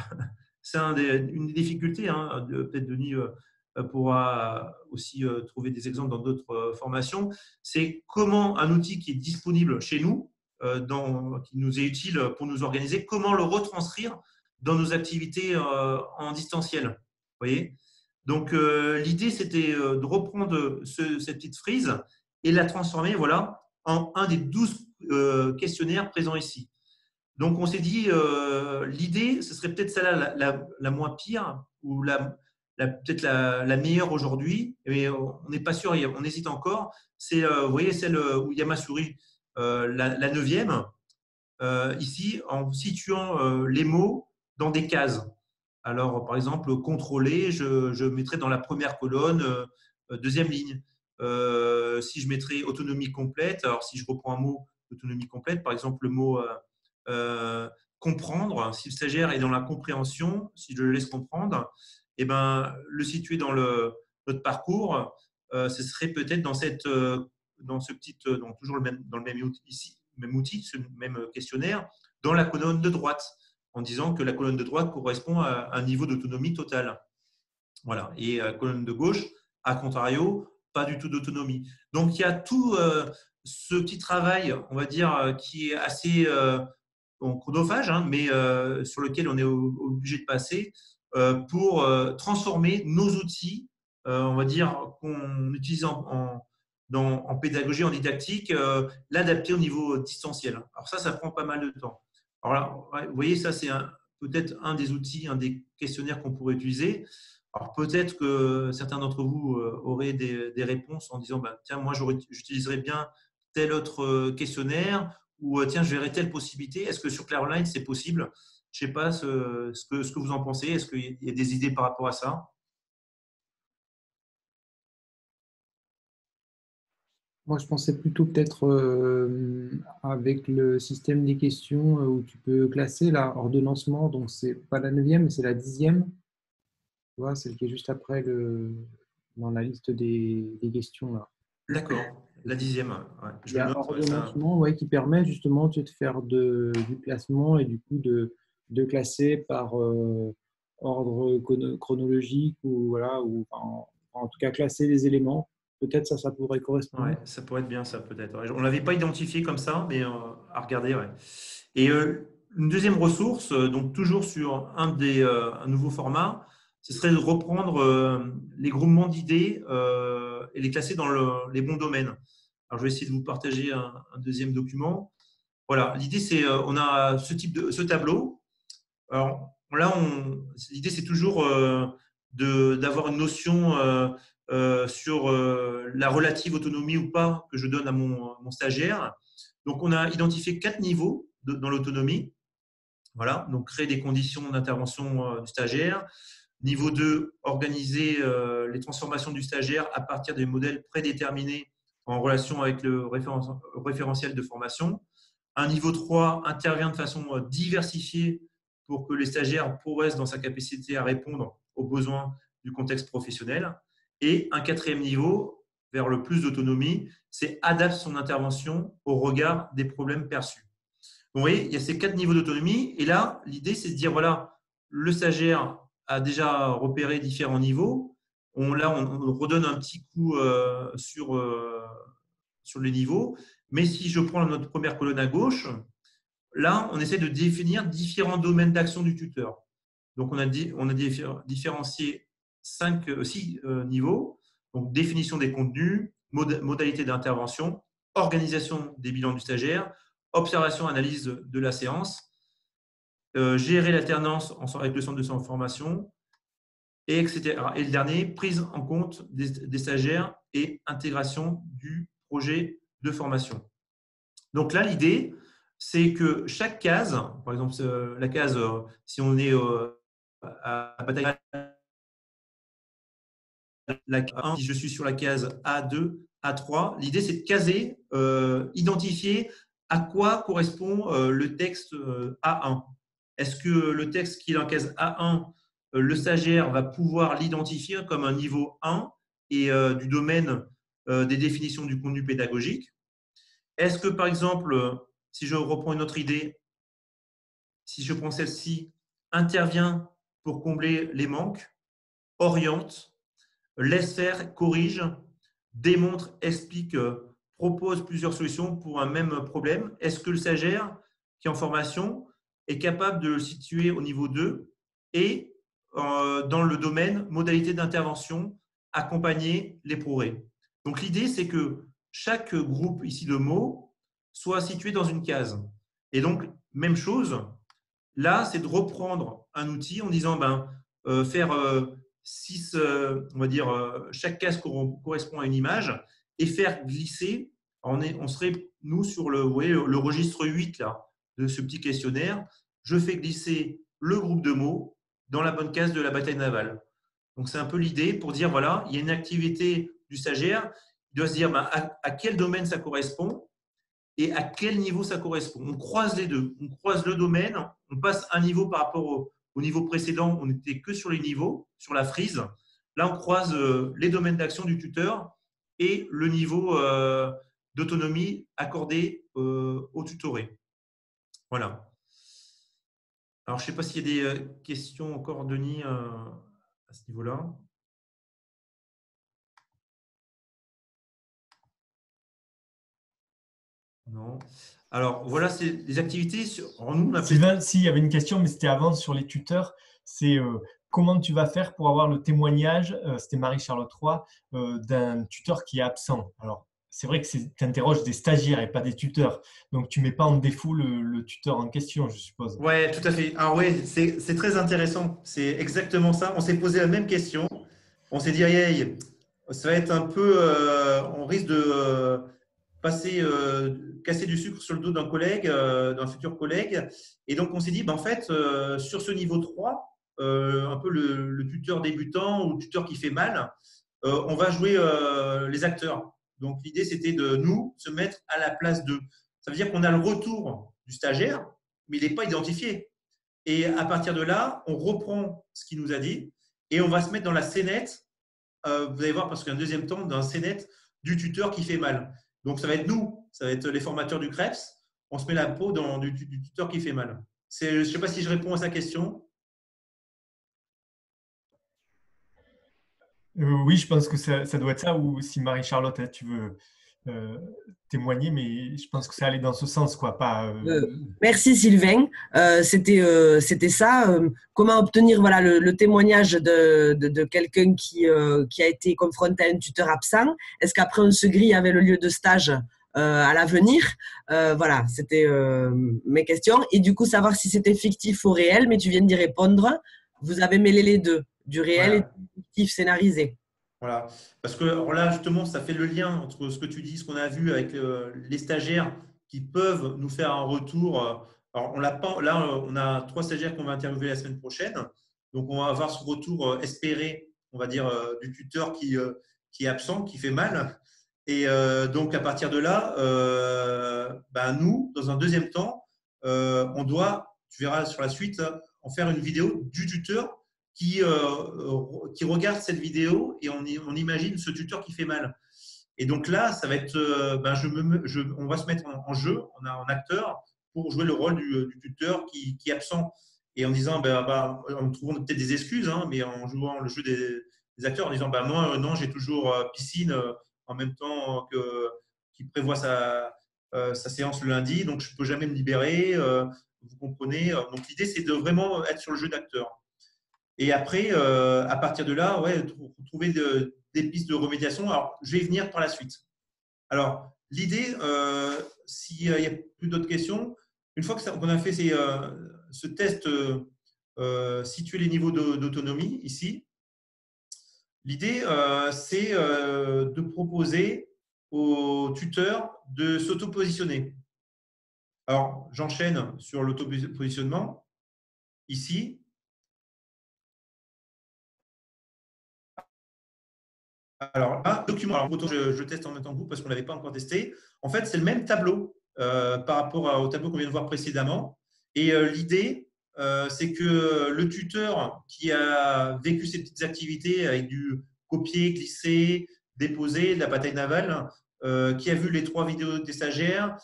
c'est une des difficultés, peut-être Denis pourra aussi trouver des exemples dans d'autres formations, c'est comment un outil qui est disponible chez nous, qui nous est utile pour nous organiser, comment le retranscrire dans nos activités en distanciel. Vous voyez ? Donc, l'idée, c'était de reprendre cette petite frise et la transformer en un des 12 questionnaires présents ici. Donc, on s'est dit, l'idée, ce serait peut-être celle-là la moins pire ou peut-être la meilleure aujourd'hui, mais on n'est pas sûr, on hésite encore. C'est, vous voyez, celle où il y a ma souris, la neuvième, ici, en situant les mots dans des cases. Alors, par exemple, contrôler, je mettrai dans la première colonne, deuxième ligne. Si je mettrais autonomie complète, alors si je reprends un mot autonomie complète, par exemple le mot comprendre, si le stagiaire est dans la compréhension, si je le laisse comprendre, eh ben, le situer dans notre parcours, ce serait peut-être dans ce petit, donc toujours dans le même outil, ici, même outil, ce même questionnaire, dans la colonne de droite, en disant que la colonne de droite correspond à un niveau d'autonomie totale. Voilà. Et la colonne de gauche, à contrario, pas du tout d'autonomie. Donc, il y a tout ce petit travail, on va dire, qui est assez chronophage, hein, mais sur lequel on est obligé de passer pour transformer nos outils, on va dire, qu'on utilise en pédagogie, en didactique, l'adapter au niveau distanciel. Alors ça prend pas mal de temps. Alors là, vous voyez, ça, c'est peut-être un des outils, un des questionnaires qu'on pourrait utiliser. Alors peut-être que certains d'entre vous auraient des réponses en disant tiens, moi j'utiliserais bien tel autre questionnaire ou tiens, je verrais telle possibilité. Est-ce que sur Clearline c'est possible? Je ne sais pas ce que vous en pensez. Est-ce qu'il y a des idées par rapport à ça? Moi, je pensais plutôt peut-être avec le système des questions où tu peux classer là, ordonnancement, donc c'est pas la 9e, mais c'est la 10e. Tu vois, celle qui est juste après dans la liste des questions là. D'accord, la 10e. Ouais. Il y a ordonnancement qui permet justement de faire du classement et du coup de classer par ordre chronologique ou voilà, ou en tout cas classer les éléments. Peut-être ça pourrait correspondre. Ouais, ça pourrait être bien, ça peut-être. Ouais. On ne l'avait pas identifié comme ça, mais à regarder. Ouais. Et une deuxième ressource, donc toujours sur un nouveau format, ce serait de reprendre les groupements d'idées et les classer dans les bons domaines. Alors, je vais essayer de vous partager un deuxième document. Voilà, l'idée, c'est on a ce tableau. Alors là, l'idée, c'est toujours d'avoir une notion sur la relative autonomie ou pas que je donne à mon stagiaire. Donc, on a identifié 4 niveaux dans l'autonomie. Voilà, donc créer des conditions d'intervention du stagiaire. Niveau 2, organiser les transformations du stagiaire à partir des modèles prédéterminés en relation avec le référentiel de formation. Un niveau 3 intervient de façon diversifiée pour que les stagiaires progressent dans sa capacité à répondre aux besoins du contexte professionnel. Et un 4e niveau, vers le plus d'autonomie, c'est adapte son intervention au regard des problèmes perçus. Donc, vous voyez, il y a ces 4 niveaux d'autonomie. Et là, l'idée, c'est de dire, voilà, le stagiaire a déjà repéré différents niveaux. On redonne un petit coup sur les niveaux. Mais si je prends notre première colonne à gauche, là, on essaie de définir différents domaines d'action du tuteur. Donc, on a différencié 6 niveaux. Donc, définition des contenus, modalité d'intervention, organisation des bilans du stagiaire, observation, analyse de la séance, gérer l'alternance avec le centre de formation, et etc. Et le dernier, prise en compte des stagiaires et intégration du projet de formation. Donc là, l'idée, c'est que chaque case, par exemple, la case, si on est à bataille, si je suis sur la case A2, A3, l'idée, c'est de caser, identifier à quoi correspond le texte A1. Est-ce que le texte qui est en case A1, le stagiaire va pouvoir l'identifier comme un niveau 1 et du domaine des définitions du contenu pédagogique? Est-ce que, par exemple, si je reprends une autre idée, si je prends celle-ci, intervient pour combler les manques, oriente, laisse faire, corrige, démontre, explique, propose plusieurs solutions pour un même problème. Est-ce que le stagiaire qui est en formation est capable de le situer au niveau 2 et dans le domaine modalité d'intervention, accompagner les progrès? Donc, l'idée, c'est que chaque groupe ici de mots soit situé dans une case. Et donc, même chose, là, c'est de reprendre un outil en disant faire 6, on va dire, chaque case correspond à une image et faire glisser. On serait, nous, sur le, vous voyez, le registre 8 là, de ce petit questionnaire. Je fais glisser le groupe de mots dans la bonne case de la bataille navale. Donc, c'est un peu l'idée pour dire, voilà, il y a une activité du stagiaire. Il doit se dire à quel domaine ça correspond et à quel niveau ça correspond. On croise les deux. On croise le domaine, on passe un niveau par rapport au niveau précédent. On n'était que sur les niveaux, sur la frise. Là, on croise les domaines d'action du tuteur et le niveau d'autonomie accordé au tutoré. Voilà. Alors, je ne sais pas s'il y a des questions encore, Denis, à ce niveau-là. Non. Alors, voilà, c'est des activités. Sylvain, s'il y avait une question, mais c'était avant sur les tuteurs, c'est comment tu vas faire pour avoir le témoignage, c'était Marie-Charlotte Roy, d'un tuteur qui est absent. Alors, c'est vrai que tu interroges des stagiaires et pas des tuteurs. Donc, tu ne mets pas en défaut le tuteur en question, je suppose. Oui, tout à fait. Alors oui, c'est très intéressant. C'est exactement ça. On s'est posé la même question. On s'est dit, hey, ça va être un peu… on risque de casser du sucre sur le dos d'un collègue, d'un futur collègue. Et donc, on s'est dit, en fait, sur ce niveau 3, un peu le tuteur débutant ou le tuteur qui fait mal, on va jouer les acteurs. Donc, l'idée, c'était de nous se mettre à la place d'eux. Ça veut dire qu'on a le retour du stagiaire, mais il n'est pas identifié. Et à partir de là, on reprend ce qu'il nous a dit et on va se mettre dans la scénette. Vous allez voir, parce qu'il y a un deuxième temps, dans la scénette du tuteur qui fait mal. Donc, ça va être nous, ça va être les formateurs du CREPS. On se met la peau du tuteur qui fait mal. Je ne sais pas si je réponds à sa question. Oui, je pense que ça doit être ça, ou si Marie-Charlotte, tu veux témoigner, mais je pense que ça allait dans ce sens, quoi. Pas, Merci Sylvain. C'était ça. Comment obtenir voilà, le témoignage de quelqu'un qui a été confronté à un tuteur absent? Est-ce qu'après on se grille avec le lieu de stage à l'avenir? Voilà, c'était mes questions. Et du coup, savoir si c'était fictif ou réel, mais tu viens d'y répondre. Vous avez mêlé les deux, du réel et du fictif scénarisé. Voilà, parce que alors là, justement, ça fait le lien entre ce que tu dis, ce qu'on a vu avec les stagiaires qui peuvent nous faire un retour. Alors, on l'a pas, là, on a 3 stagiaires qu'on va interviewer la semaine prochaine. Donc, on va avoir ce retour espéré, on va dire, du tuteur qui est absent, qui fait mal. Et donc, à partir de là, nous, dans un deuxième temps, on doit, tu verras sur la suite, en faire une vidéo du tuteur qui regarde cette vidéo et on imagine ce tuteur qui fait mal. Et donc là, ça va être, on va se mettre en jeu, on a un acteur pour jouer le rôle du tuteur qui est absent. Et en disant, en trouvant peut-être des excuses, mais en jouant le jeu des acteurs, en disant, moi, non, j'ai toujours piscine en même temps qui prévoit sa séance le lundi, donc je ne peux jamais me libérer. Vous comprenez? Donc l'idée, c'est de vraiment être sur le jeu d'acteur. Et après, à partir de là, trouver des pistes de remédiation. Alors, je vais y venir par la suite. Alors, l'idée, s'il n'y a plus d'autres questions, une fois qu'on a fait ce test, situer les niveaux d'autonomie ici, l'idée, c'est de proposer au tuteur de s'auto-positionner. Alors, j'enchaîne sur l'auto-positionnement ici. Alors là, document, alors autant je teste en même temps que vous parce qu'on ne l'avait pas encore testé. En fait, c'est le même tableau par rapport au tableau qu'on vient de voir précédemment. Et l'idée, c'est que le tuteur qui a vécu ces petites activités avec du copier, glisser, déposer, de la bataille navale, qui a vu les 3 vidéos des stagiaires,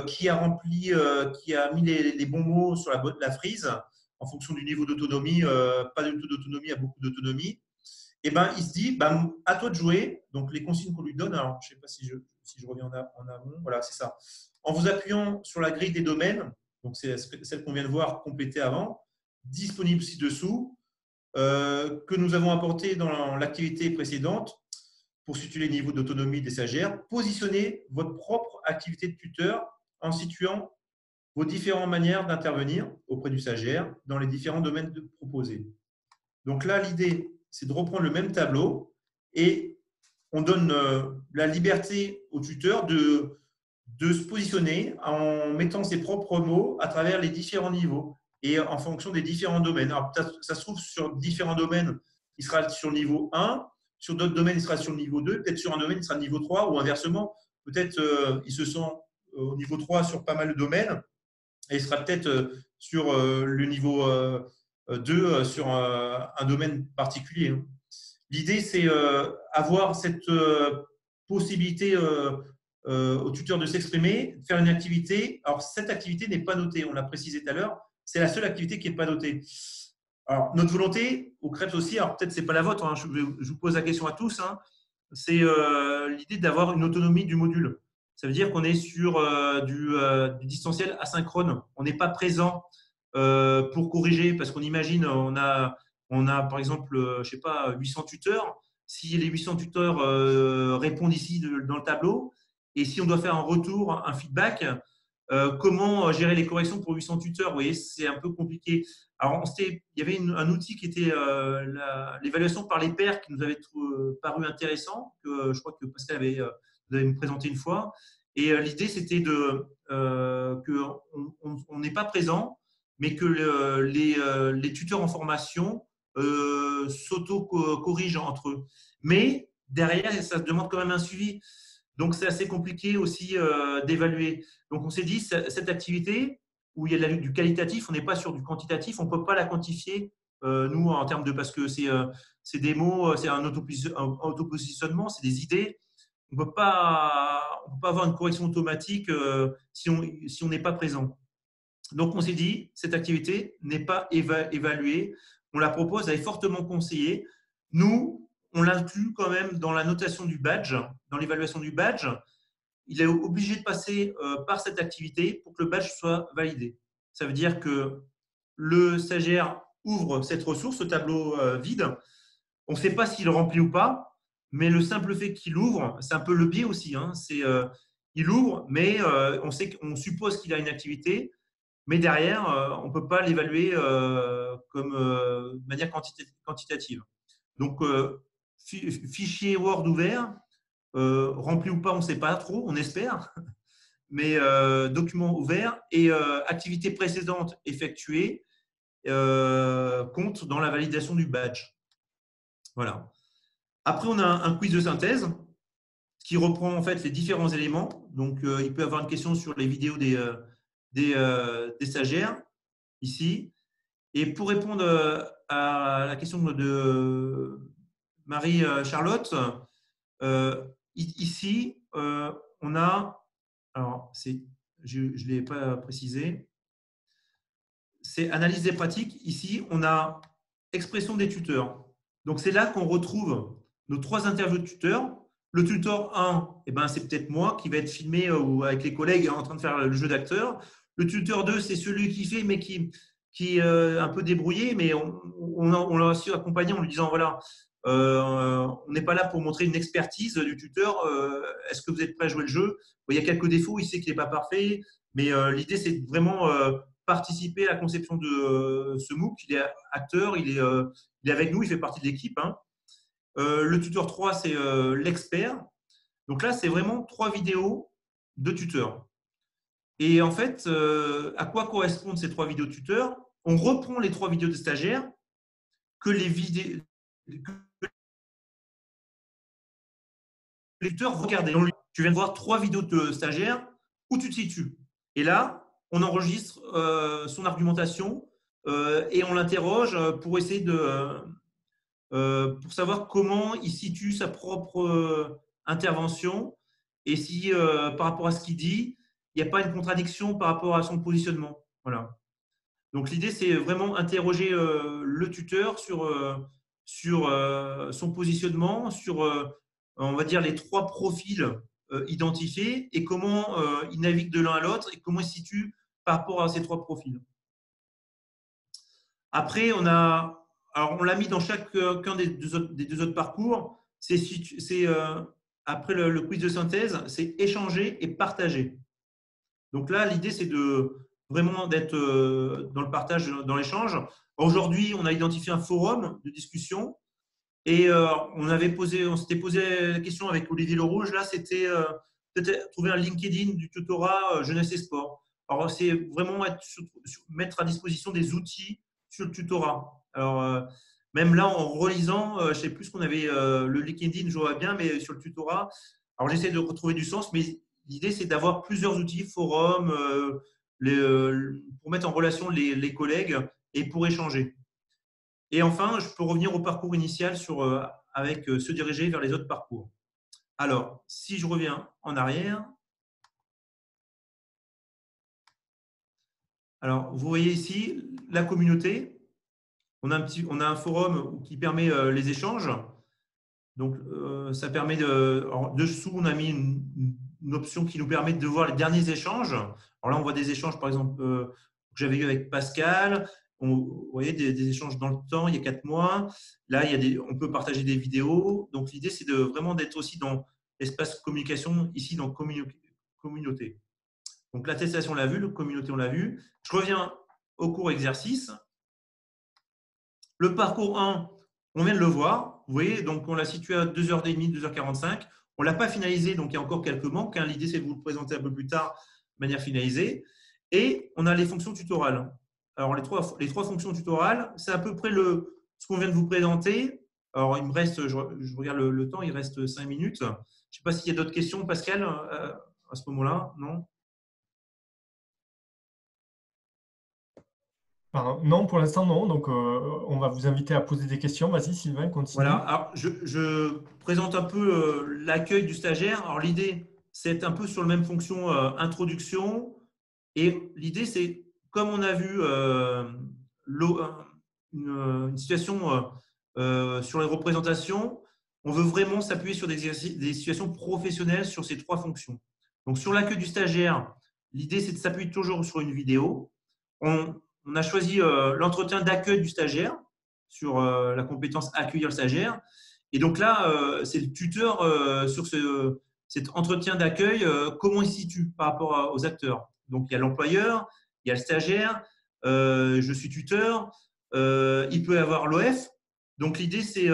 qui a rempli, qui a mis les bons mots sur la frise en fonction du niveau d'autonomie, pas du tout d'autonomie à beaucoup d'autonomie. Et il se dit, à toi de jouer. Donc, les consignes qu'on lui donne, alors je ne sais pas si je reviens en amont, voilà, c'est ça. En vous appuyant sur la grille des domaines, donc c'est celle qu'on vient de voir complétée avant, disponible ci-dessous, que nous avons apporté dans l'activité précédente pour situer les niveaux d'autonomie des stagiaires. Positionnez votre propre activité de tuteur en situant vos différentes manières d'intervenir auprès du stagiaire dans les différents domaines proposés. Donc là, l'idée, c'est de reprendre le même tableau et on donne la liberté au tuteur de se positionner en mettant ses propres mots à travers les différents niveaux et en fonction des différents domaines. Alors, ça se trouve sur différents domaines, il sera sur le niveau 1, sur d'autres domaines, il sera sur le niveau 2, peut-être sur un domaine, il sera niveau 3 ou inversement, peut-être il se sent au niveau 3 sur pas mal de domaines et il sera peut-être sur le niveau 2 sur un domaine particulier. L'idée, c'est avoir cette possibilité au tuteur de s'exprimer, de faire une activité. Alors, cette activité n'est pas notée, on l'a précisé tout à l'heure, c'est la seule activité qui n'est pas notée. Alors, notre volonté, au CREPS aussi, alors peut-être ce n'est pas la vôtre, hein, je vous pose la question à tous, hein, c'est l'idée d'avoir une autonomie du module. Ça veut dire qu'on est sur du distanciel asynchrone. On n'est pas présent pour corriger, parce qu'on imagine, on a par exemple, je sais pas, 800 tuteurs. Si les 800 tuteurs répondent ici dans le tableau, et si on doit faire un retour, un feedback, comment gérer les corrections pour 800 tuteurs? Vous voyez, c'est un peu compliqué. Alors, il y avait un outil qui était l'évaluation par les pairs qui nous avait paru intéressant, que je crois que Pascal vous avait présenté une fois. Et l'idée, c'était qu'on n'est pas présent, mais que les tuteurs en formation s'auto-corrigent entre eux. Mais derrière, ça demande quand même un suivi. Donc, c'est assez compliqué aussi d'évaluer. Donc, on s'est dit, cette activité où il y a du qualitatif, on n'est pas sur du quantitatif, on ne peut pas la quantifier, nous, en termes de… Parce que c'est des mots, c'est un autopositionnement, c'est des idées. On ne peut pas avoir une correction automatique si on n'est pas présent. Donc, on s'est dit, cette activité n'est pas évaluée. On la propose, elle est fortement conseillée. Nous, on l'inclut quand même dans la notation du badge, dans l'évaluation du badge. Il est obligé de passer par cette activité pour que le badge soit validé. Ça veut dire que le stagiaire ouvre cette ressource, ce tableau vide. On ne sait pas s'il le remplit ou pas, mais le simple fait qu'il ouvre, c'est un peu le biais aussi. Hein, il ouvre, mais on suppose qu'il a une activité, mais derrière, on ne peut pas l'évaluer comme de manière quantitative. Donc, fichier Word ouvert, rempli ou pas, on ne sait pas trop, on espère, mais document ouvert et activité précédente effectuée compte dans la validation du badge. Voilà. Après, on a un quiz de synthèse qui reprend en fait les différents éléments. Donc, il peut y avoir une question sur les vidéos des stagiaires ici. Et pour répondre à la question de Marie-Charlotte, ici, on a, alors je ne l'ai pas précisé, c'est analyse des pratiques. Ici, on a expression des tuteurs. Donc, c'est là qu'on retrouve nos 3 interviews de tuteurs. Le tuteur 1, eh ben, c'est peut-être moi qui va être filmé ou avec les collègues en train de faire le jeu d'acteur. Le tuteur 2, c'est celui qui fait, mais qui est un peu débrouillé, mais on l'a aussi accompagné en lui disant, voilà, on n'est pas là pour montrer une expertise du tuteur. Est-ce que vous êtes prêt à jouer le jeu? Il y a quelques défauts, il sait qu'il n'est pas parfait, mais l'idée, c'est vraiment participer à la conception de ce MOOC. Il est acteur, il est avec nous, il fait partie de l'équipe. Hein. Le tuteur 3, c'est l'expert. Donc là, c'est vraiment 3 vidéos de tuteurs. Et en fait, à quoi correspondent ces 3 vidéos de tuteurs? On reprend les 3 vidéos de stagiaires que les tuteurs regardaient. Donc, tu viens de voir 3 vidéos de stagiaires, où tu te situes. Et là, on enregistre son argumentation et on l'interroge pour essayer pour savoir comment il situe sa propre intervention et si, par rapport à ce qu'il dit, il n'y a pas une contradiction par rapport à son positionnement. Voilà. Donc, l'idée, c'est vraiment interroger le tuteur sur son positionnement, sur, on va dire, les 3 profils identifiés et comment il navigue de l'un à l'autre et comment il se situe par rapport à ces 3 profils. Après, on l'a mis dans chacun des 2 autres parcours. Après le quiz de synthèse, c'est échanger et partager. Donc là, l'idée, c'est vraiment d'être dans le partage, dans l'échange. Aujourd'hui, on a identifié un forum de discussion Et on s'était posé la question avec Olivier Le Rouge. Là, c'était peut-être trouver un LinkedIn du tutorat jeunesse et sport. Alors, c'est vraiment mettre à disposition des outils sur le tutorat. Alors, même là, en relisant, je ne sais plus ce qu'on avait, le LinkedIn, je vois bien, mais sur le tutorat, alors j'essaie de retrouver du sens, mais l'idée, c'est d'avoir plusieurs outils, forums, pour mettre en relation les collègues et pour échanger. Et enfin, je peux revenir au parcours initial avec se diriger vers les autres parcours. Alors, si je reviens en arrière, alors vous voyez ici la communauté. On a un forum qui permet les échanges. Donc, ça permet dessous, on a mis une option qui nous permet de voir les derniers échanges. Alors là, on voit des échanges, par exemple, que j'avais eu avec Pascal. Vous voyez, des échanges dans le temps, il y a 4 mois. Là, on peut partager des vidéos. Donc, l'idée, c'est vraiment d'être aussi dans l'espace communication, ici dans communauté. Donc, l'attestation, on l'a vu, le communauté, on l'a vu. Je reviens au cours exercice. Le parcours 1, on vient de le voir. Vous voyez, donc on l'a situé à 2h30, 2h45. On ne l'a pas finalisé, donc il y a encore quelques manques. L'idée, c'est de vous le présenter un peu plus tard de manière finalisée. Et on a les fonctions tutorales. Alors, les trois fonctions tutorales, c'est à peu près ce qu'on vient de vous présenter. Alors, il me reste, je regarde le temps, il reste 5 minutes. Je ne sais pas s'il y a d'autres questions, Pascal, à ce moment-là. Non ? Non, pour l'instant, non. Donc, on va vous inviter à poser des questions. Vas-y, Sylvain, continue. Voilà. Alors, je présente un peu l'accueil du stagiaire. Alors, l'idée, c'est un peu sur la même fonction introduction. Et l'idée, c'est, comme on a vu une situation sur les représentations, on veut vraiment s'appuyer sur des situations professionnelles sur ces 3 fonctions. Donc, sur l'accueil du stagiaire, l'idée, c'est de s'appuyer toujours sur une vidéo. On a choisi l'entretien d'accueil du stagiaire sur la compétence accueillir le stagiaire. Et donc là, c'est le tuteur sur cet entretien d'accueil, comment il se situe par rapport aux acteurs. Donc, il y a l'employeur, il y a le stagiaire, je suis tuteur, il peut y avoir l'OF. Donc, l'idée, c'est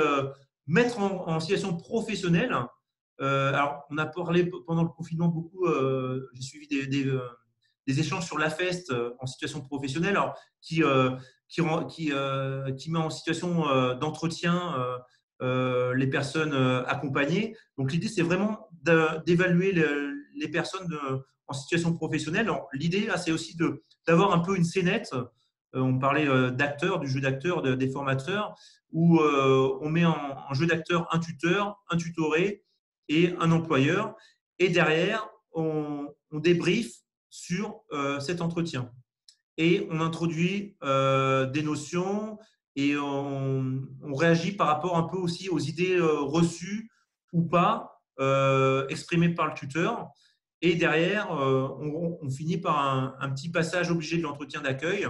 mettre en situation professionnelle. Alors, on a parlé pendant le confinement beaucoup, j'ai suivi des échanges sur l'AFEST en situation professionnelle, alors, qui met en situation d'entretien les personnes accompagnées. Donc, l'idée, c'est vraiment d'évaluer les personnes en situation professionnelle. L'idée, c'est aussi d'avoir un peu une scénette. On parlait d'acteurs, du jeu d'acteurs, des formateurs, où on met en jeu d'acteurs un tuteur, un tutoré et un employeur. Et derrière, on débriefe sur cet entretien. Et on introduit des notions et on réagit par rapport un peu aussi aux idées reçues ou pas exprimées par le tuteur. Et derrière, on finit par un petit passage obligé de l'entretien d'accueil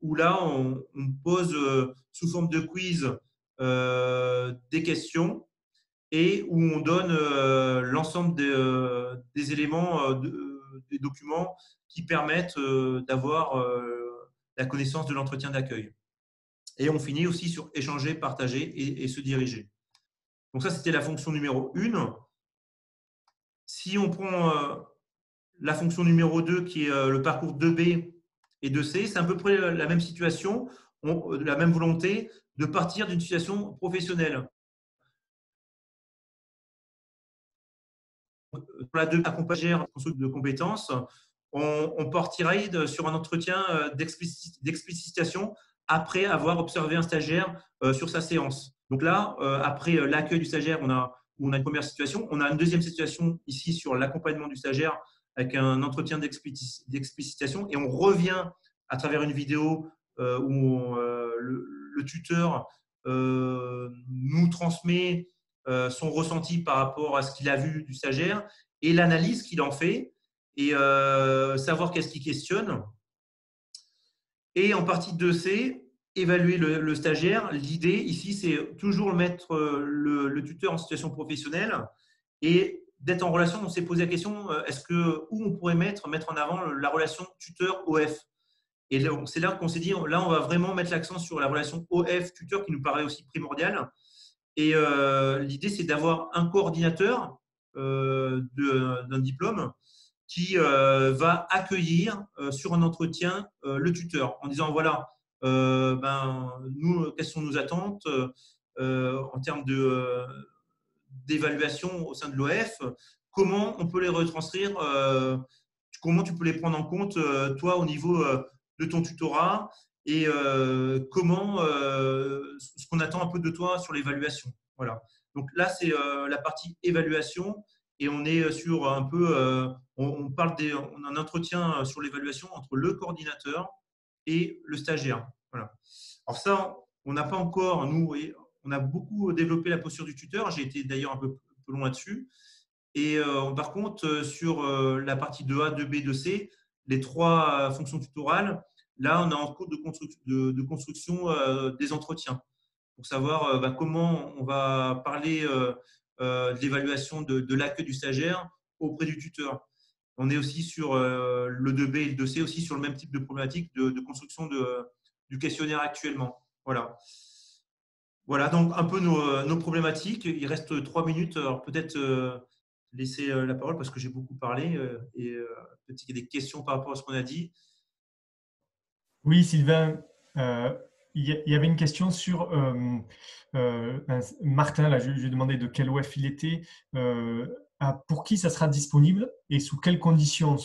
où là, on pose sous forme de quiz des questions et où on donne l'ensemble des éléments, des documents qui permettent d'avoir la connaissance de l'entretien d'accueil. Et on finit aussi sur échanger, partager et se diriger. Donc ça, c'était la fonction numéro 1. Si on prend la fonction numéro 2, qui est le parcours 2B et 2C, c'est à peu près la même situation, la même volonté de partir d'une situation professionnelle. Pour la 2, accompagner de compétences, on partirait sur un entretien d'explicitation après avoir observé un stagiaire sur sa séance. Donc là, après l'accueil du stagiaire, on a une première situation. On a une deuxième situation ici sur l'accompagnement du stagiaire avec un entretien d'explicitation et on revient à travers une vidéo où le tuteur nous transmet son ressenti par rapport à ce qu'il a vu du stagiaire et l'analyse qu'il en fait et savoir qu'est-ce qu'il questionne. Et en partie 2C, évaluer le stagiaire. L'idée ici, c'est toujours mettre le tuteur en situation professionnelle et d'être en relation. On s'est posé la question, où on pourrait mettre en avant la relation tuteur-OF. Et c'est là qu'on s'est dit, là, on va vraiment mettre l'accent sur la relation OF-tuteur qui nous paraît aussi primordiale. Et l'idée, c'est d'avoir un coordinateur d'un diplôme qui va accueillir sur un entretien le tuteur en disant voilà, nous, quelles sont nos attentes en termes d'évaluation au sein de l'OF, comment on peut les retranscrire, comment tu peux les prendre en compte, toi, au niveau de ton tutorat et comment ce qu'on attend un peu de toi sur l'évaluation. Voilà. Donc là, c'est la partie évaluation et on est sur un peu, on a un entretien sur l'évaluation entre le coordinateur et le stagiaire. Voilà. Alors ça, on n'a pas encore, nous, on a beaucoup développé la posture du tuteur. J'ai été d'ailleurs un peu long là-dessus. Et par contre, sur la partie 2A, 2B, 2C, les trois fonctions tutorales, là, on est en cours de construction des entretiens pour savoir comment on va parler de l'évaluation de l'accueil du stagiaire auprès du tuteur. On est aussi sur le 2B et le 2C, aussi sur le même type de problématique de construction du questionnaire actuellement. Voilà. Voilà, donc un peu nos problématiques. Il reste 3 minutes. Alors peut-être laisser la parole parce que j'ai beaucoup parlé et peut-être qu'il y a des questions par rapport à ce qu'on a dit. Oui, Sylvain, il y avait une question sur Martin. Là, je lui ai demandé de quel OF il était. Pour qui ça sera disponible et sous quelles conditions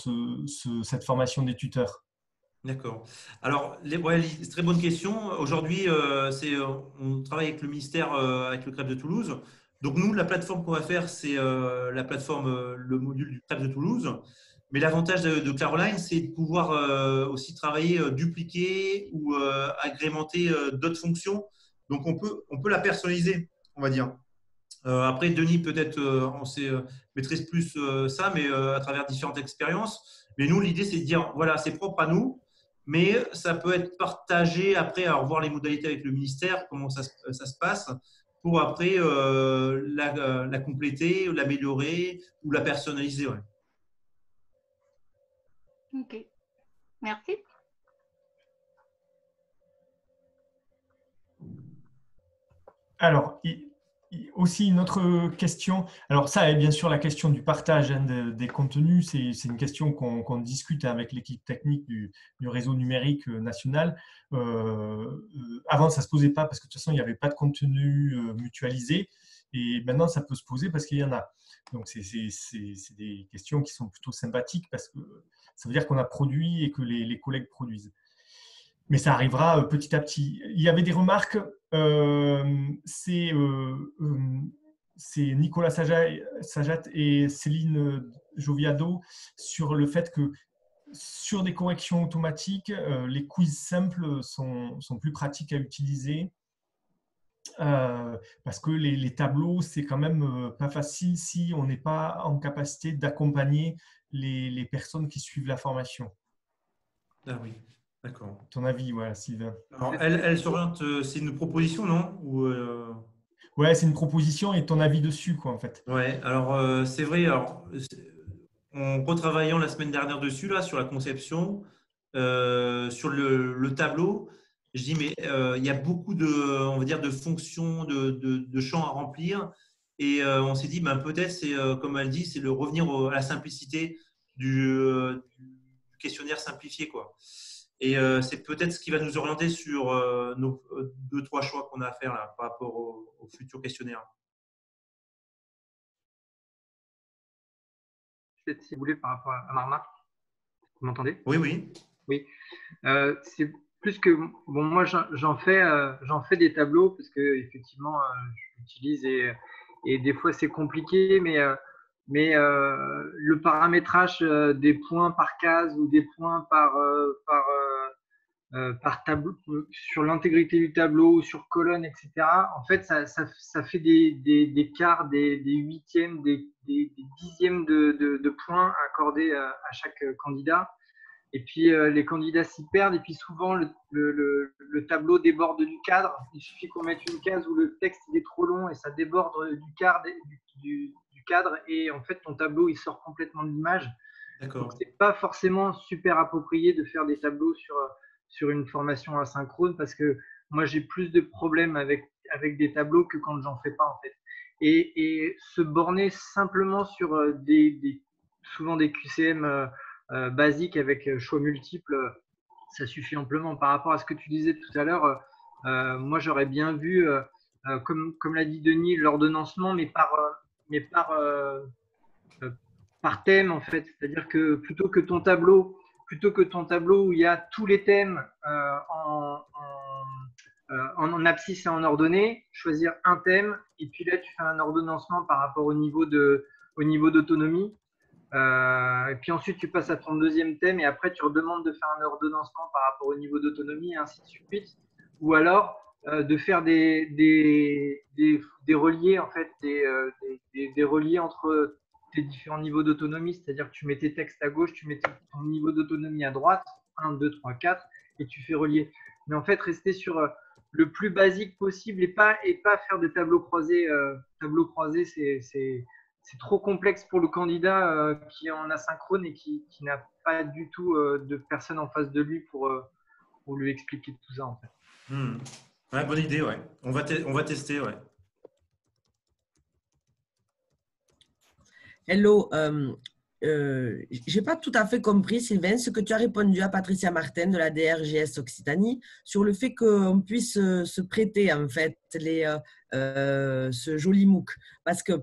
cette formation des tuteurs? D'accord. Alors, c'est une très bonne question. Aujourd'hui, on travaille avec le ministère, avec le CREF de Toulouse. Donc, nous, la plateforme qu'on va faire, c'est la plateforme, le module du CREF de Toulouse. Mais l'avantage de Caroline, c'est de pouvoir aussi travailler, dupliquer ou agrémenter d'autres fonctions. Donc, on peut la personnaliser, on va dire. Après, Denis, peut-être, maîtrise plus ça, mais à travers différentes expériences. Mais nous, l'idée, c'est de dire, voilà, c'est propre à nous, mais ça peut être partagé après, à revoir les modalités avec le ministère, comment ça se passe, pour après la compléter, l'améliorer ou la personnaliser. Ouais. Ok, merci. Alors, aussi une autre question. Alors ça, et bien sûr, la question du partage des contenus, c'est une question qu'on discute avec l'équipe technique du réseau numérique national. Avant, ça ne se posait pas parce que de toute façon, il n'y avait pas de contenu mutualisé. Et maintenant, ça peut se poser parce qu'il y en a. Donc, c'est des questions qui sont plutôt sympathiques parce que ça veut dire qu'on a produit et que les collègues produisent. Mais ça arrivera petit à petit. Il y avait des remarques, c'est Nicolas Sajat et Céline Joviado sur le fait que sur des corrections automatiques, les quiz simples sont plus pratiques à utiliser parce que les tableaux, c'est quand même pas facile si on n'est pas en capacité d'accompagner les personnes qui suivent la formation. Ah oui, d'accord. Ton avis, voilà, Sylvain. Alors, elle s'oriente, c'est une proposition, non? Ouais, c'est une proposition et ton avis dessus, quoi, en fait. Ouais, alors c'est vrai. Alors, en retravaillant la semaine dernière dessus, là, sur la conception, sur le tableau, je dis, mais il y a beaucoup on va dire, de fonctions, de champs à remplir. Et on s'est dit, ben, peut-être, c'est comme elle dit, c'est le revenir à la simplicité du questionnaire simplifié, quoi. Et c'est peut-être ce qui va nous orienter sur nos 2-3 choix qu'on a à faire là, par rapport au futur questionnaire. Peut-être si vous voulez par rapport à ma remarque. Vous m'entendez? Oui, oui. Oui. C'est plus que bon, moi j'en fais des tableaux parce que effectivement j'utilise et des fois c'est compliqué, mais le paramétrage des points par case ou des points par tableau, sur l'intégrité du tableau, sur colonne, etc. En fait, ça fait des quarts, des huitièmes, des dixièmes de points accordés à chaque candidat. Et puis, les candidats s'y perdent. Et puis, souvent, le tableau déborde du cadre. Il suffit qu'on mette une case où le texte il est trop long et ça déborde du cadre. Et en fait, ton tableau, il sort complètement de l'image. Donc, ce n'est pas forcément super approprié de faire des tableaux sur une formation asynchrone parce que moi, j'ai plus de problèmes avec avec des tableaux que quand j'en fais pas en fait. Et se borner simplement sur souvent des QCM basiques avec choix multiples, ça suffit amplement. Par rapport à ce que tu disais tout à l'heure, moi j'aurais bien vu, comme l'a dit Denis, l'ordonnancement, mais par thème en fait. C'est-à-dire que plutôt que ton tableau où il y a tous les thèmes en abscisse et en ordonnée, choisir un thème et puis là tu fais un ordonnancement par rapport au niveau d'autonomie. Et puis ensuite tu passes à ton deuxième thème et après tu redemandes de faire un ordonnancement par rapport au niveau d'autonomie et ainsi de suite. Ou alors de faire des reliés en fait, des reliés entre tes différents niveaux d'autonomie, c'est-à-dire que tu mets tes textes à gauche, tu mets ton niveau d'autonomie à droite, 1, 2, 3, 4, et tu fais relier. Mais en fait, rester sur le plus basique possible et pas faire des tableaux croisés. Tableaux croisés, c'est trop complexe pour le candidat qui est en asynchrone et qui n'a pas du tout de personne en face de lui pour lui expliquer tout ça, en fait. Ouais, bonne idée, ouais. On va tester, ouais. Hello, j'ai pas tout à fait compris, Sylvain, ce que tu as répondu à Patricia Martin de la DRGS Occitanie sur le fait qu'on puisse se prêter en fait ce joli MOOC. Parce que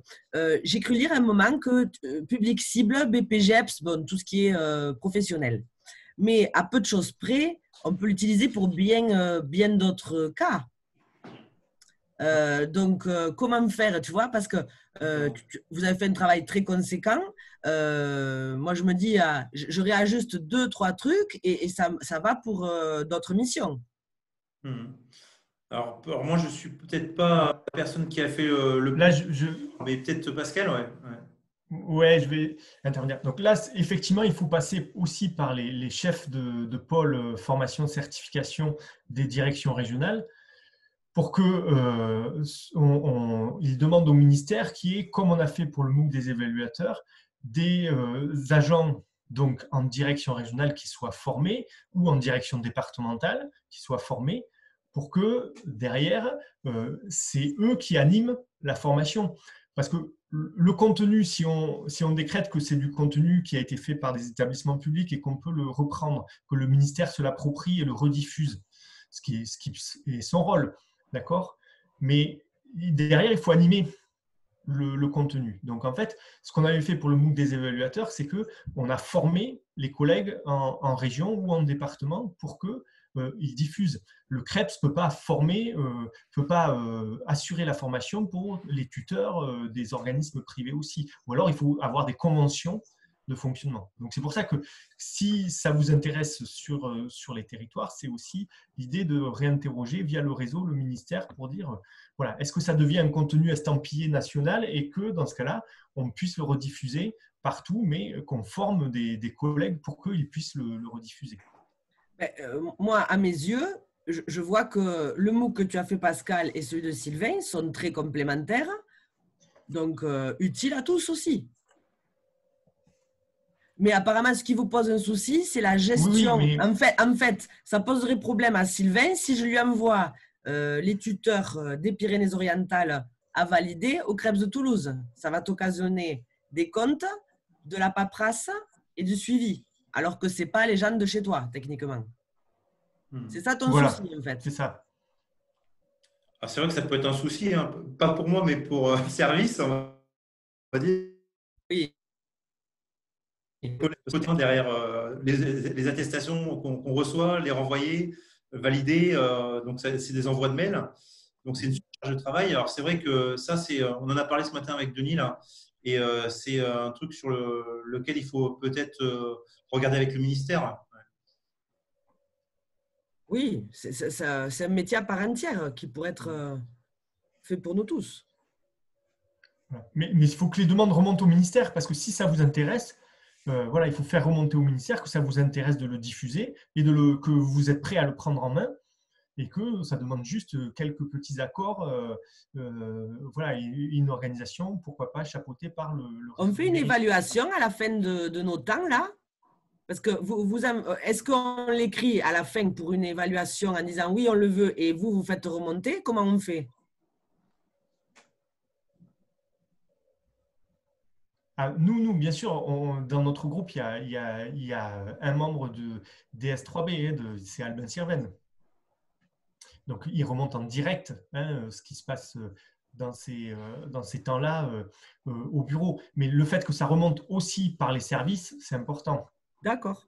j'ai cru lire à un moment que public cible, BPGEPS, bon, tout ce qui est professionnel. Mais à peu de choses près, on peut l'utiliser pour bien d'autres cas. Donc, comment faire, tu vois, parce que vous avez fait un travail très conséquent. Moi, je me dis, je réajuste 2-3 trucs et ça va pour d'autres missions. Alors, moi, je ne suis peut-être pas la personne qui a fait le… Là, mais peut-être Pascal, ouais. Ouais, je vais intervenir. Donc là, effectivement, il faut passer aussi par les chefs de pôle formation, certification des directions régionales pour qu'ils demandent au ministère qui est, comme on a fait pour le MOOC des évaluateurs, des agents donc en direction régionale qui soient formés ou en direction départementale qui soient formés pour que derrière, c'est eux qui animent la formation. Parce que le contenu, si on décrète que c'est du contenu qui a été fait par des établissements publics et qu'on peut le reprendre, que le ministère se l'approprie et le rediffuse, ce qui est son rôle, d'accord? Mais derrière, il faut animer le contenu. Donc, en fait, ce qu'on avait fait pour le MOOC des évaluateurs, c'est qu'on a formé les collègues en région ou en département pour qu'ils diffusent. Le CREPS ne peut pas former, peut pas assurer la formation pour les tuteurs des organismes privés aussi. Ou alors, il faut avoir des conventions de fonctionnement. Donc, c'est pour ça que si ça vous intéresse sur les territoires, c'est aussi l'idée de réinterroger via le réseau, le ministère, pour dire, voilà, est-ce que ça devient un contenu estampillé national et que, dans ce cas-là, on puisse le rediffuser partout, mais qu'on forme des collègues pour qu'ils puissent le rediffuser. Moi, à mes yeux, je vois que le MOOC que tu as fait, Pascal, et celui de Sylvain sont très complémentaires, donc utiles à tous aussi. Mais apparemment, ce qui vous pose un souci, c'est la gestion. Oui, mais… En fait, ça poserait problème à Sylvain si je lui envoie les tuteurs des Pyrénées-Orientales à valider au CREPS de Toulouse. Ça va t'occasionner des comptes, de la paperasse et du suivi, alors que ce n'est pas les gens de chez toi, techniquement. C'est ça ton souci, en fait. C'est ça. Ah, c'est vrai que ça peut être un souci, hein. Pas pour moi, mais pour le service, on va dire. Oui. Derrière les attestations qu'on reçoit, les renvoyer, valider, donc c'est des envois de mails, donc c'est une charge de travail. Alors c'est vrai que ça, on en a parlé ce matin avec Denis là, et c'est un truc sur lequel il faut peut-être regarder avec le ministère. Oui, c'est un métier à part entière qui pourrait être fait pour nous tous. Mais il faut que les demandes remontent au ministère, parce que si ça vous intéresse, voilà, il faut faire remonter au ministère que ça vous intéresse de le diffuser et que vous êtes prêt à le prendre en main et que ça demande juste quelques petits accords, voilà, une organisation, pourquoi pas chapeautée par le On fait une évaluation à la fin de nos temps, là? Parce que est-ce qu'on l'écrit à la fin pour une évaluation en disant oui, on le veut et vous faites remonter? Comment on fait? Nous, bien sûr, dans notre groupe, il y a un membre de DS3B, c'est Albin Sirven. Donc, il remonte en direct ce qui se passe dans ces temps-là au bureau. Mais le fait que ça remonte aussi par les services, c'est important. D'accord.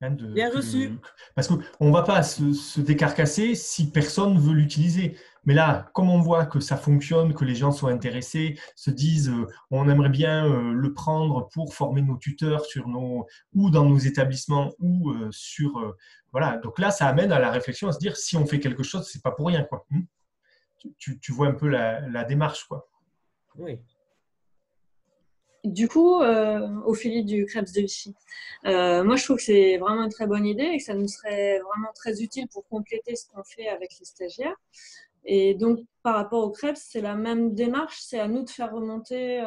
Bien reçu. Parce qu'on ne va pas se décarcasser si personne ne veut l'utiliser. Mais là, comme on voit que ça fonctionne, que les gens sont intéressés, se disent on aimerait bien le prendre pour former nos tuteurs ou dans nos établissements ou voilà. Donc là, ça amène à la réflexion, à se dire si on fait quelque chose, ce n'est pas pour rien, quoi. Tu vois un peu la démarche, quoi. Oui. Du coup, Ophélie du Krebs de Vichy, moi je trouve que c'est vraiment une très bonne idée et que ça nous serait vraiment très utile pour compléter ce qu'on fait avec les stagiaires. Et donc, par rapport au Krebs, c'est la même démarche, c'est à nous de faire remonter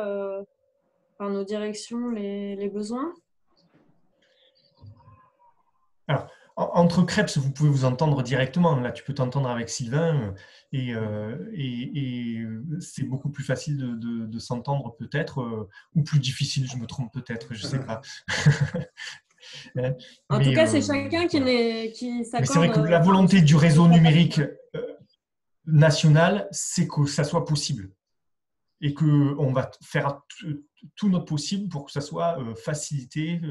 par nos directions les besoins. Alors, entre Krebs, vous pouvez vous entendre directement. Là, tu peux t'entendre avec Sylvain et c'est beaucoup plus facile de s'entendre peut-être ou plus difficile, je me trompe peut-être, je ne sais pas. En tout cas, c'est chacun qui s'accorde. Mais c'est vrai que la volonté du réseau numérique national, c'est que ça soit possible et qu'on va faire tout notre possible pour que ça soit facilité,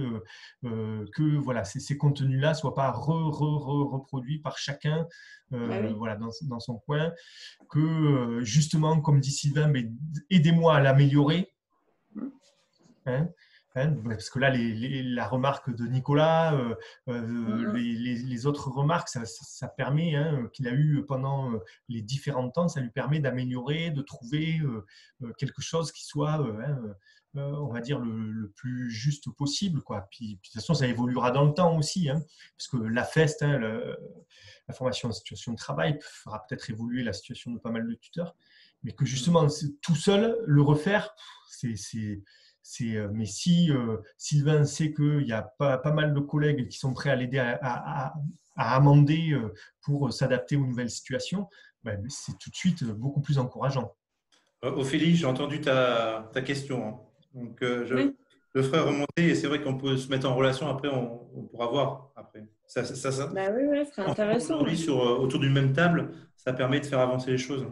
que voilà, ces contenus-là ne soient pas reproduits par chacun voilà, dans son coin, que justement, comme dit Sylvain, mais aidez-moi à l'améliorer. Parce que là, la remarque de Nicolas, les autres remarques, ça permet, qu'il a eu pendant les différents temps, ça lui permet d'améliorer, de trouver quelque chose qui soit, on va dire, le plus juste possible, quoi. Puis, de toute façon, ça évoluera dans le temps aussi, parce que la FEST, la formation en situation de travail, fera peut-être évoluer la situation de pas mal de tuteurs, mais que justement, tout seul, le refaire, mais si Sylvain sait qu'il y a pas mal de collègues qui sont prêts à l'aider à amender pour s'adapter aux nouvelles situations, c'est tout de suite beaucoup plus encourageant. Ophélie, j'ai entendu ta question. Donc, je le ferai remonter et c'est vrai qu'on peut se mettre en relation après, on pourra voir après. Oui, ce serait intéressant. Aujourd'hui, autour d'une même table, ça permet de faire avancer les choses.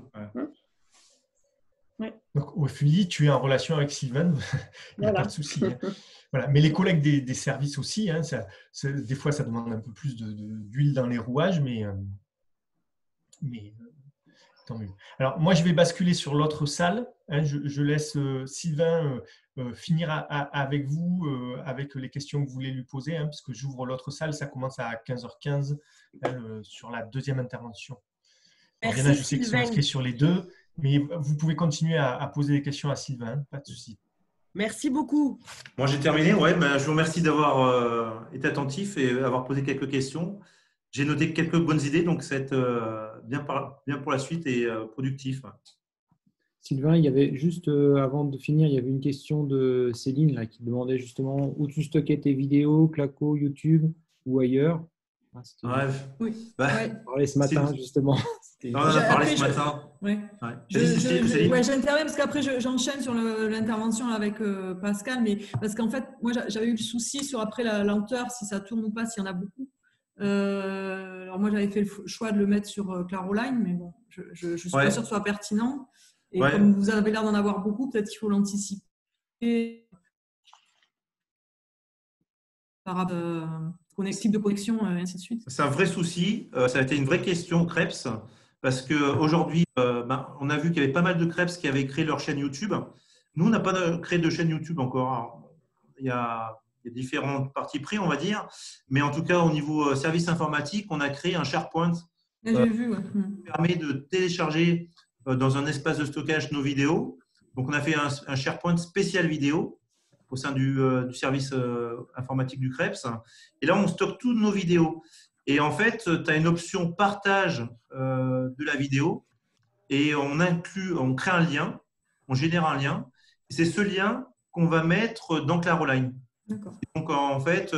Donc, Ophélie, tu es en relation avec Sylvain, il n'y a pas de souci. Voilà. Mais les collègues des services aussi, des fois, ça demande un peu plus d'huile dans les rouages, mais tant mieux. Alors, moi, je vais basculer sur l'autre salle. Je laisse Sylvain finir avec vous, avec les questions que vous voulez lui poser, puisque j'ouvre l'autre salle. Ça commence à 15h15 sur la deuxième intervention. Alors, je sais qu'ils sont inscrits sur les deux. Mais vous pouvez continuer à poser des questions à Sylvain, pas de souci. Merci beaucoup. Moi, j'ai terminé. Je vous remercie d'avoir été attentif et avoir posé quelques questions. J'ai noté quelques bonnes idées, donc ça va être bien pour la suite et productif. Sylvain, il y avait juste, avant de finir, il y avait une question de Céline là, qui demandait justement où tu stockais tes vidéos, Claco, YouTube ou ailleurs. Oui. On en parlait ce matin, justement. On en a parlé ce matin. J'interviens parce qu'après, j'enchaîne sur l'intervention avec Pascal, mais parce qu'en fait, moi, j'avais eu le souci sur après la lenteur, si ça tourne ou pas, s'il y en a beaucoup. Alors, moi, j'avais fait le choix de le mettre sur Claroline, mais bon, je ne suis pas sûre que ce soit pertinent. Et comme vous avez l'air d'en avoir beaucoup, peut-être qu'il faut l'anticiper par rapport type de connexion, et ainsi de suite. C'est un vrai souci. Ça a été une vraie question, Krebs, parce qu'aujourd'hui, on a vu qu'il y avait pas mal de Krebs qui avaient créé leur chaîne YouTube. Nous, on n'a pas créé de chaîne YouTube encore. Alors, il y a différentes parties pris, on va dire. Mais en tout cas, au niveau service informatique, on a créé un SharePoint qui permet de télécharger dans un espace de stockage nos vidéos. Donc, on a fait un SharePoint spécial vidéo au sein du service informatique du Krebs. Et là, on stocke toutes nos vidéos. Et en fait, tu as une option partage de la vidéo et on crée un lien, on génère un lien. Et c'est ce lien qu'on va mettre dans Claroline. Donc, en fait,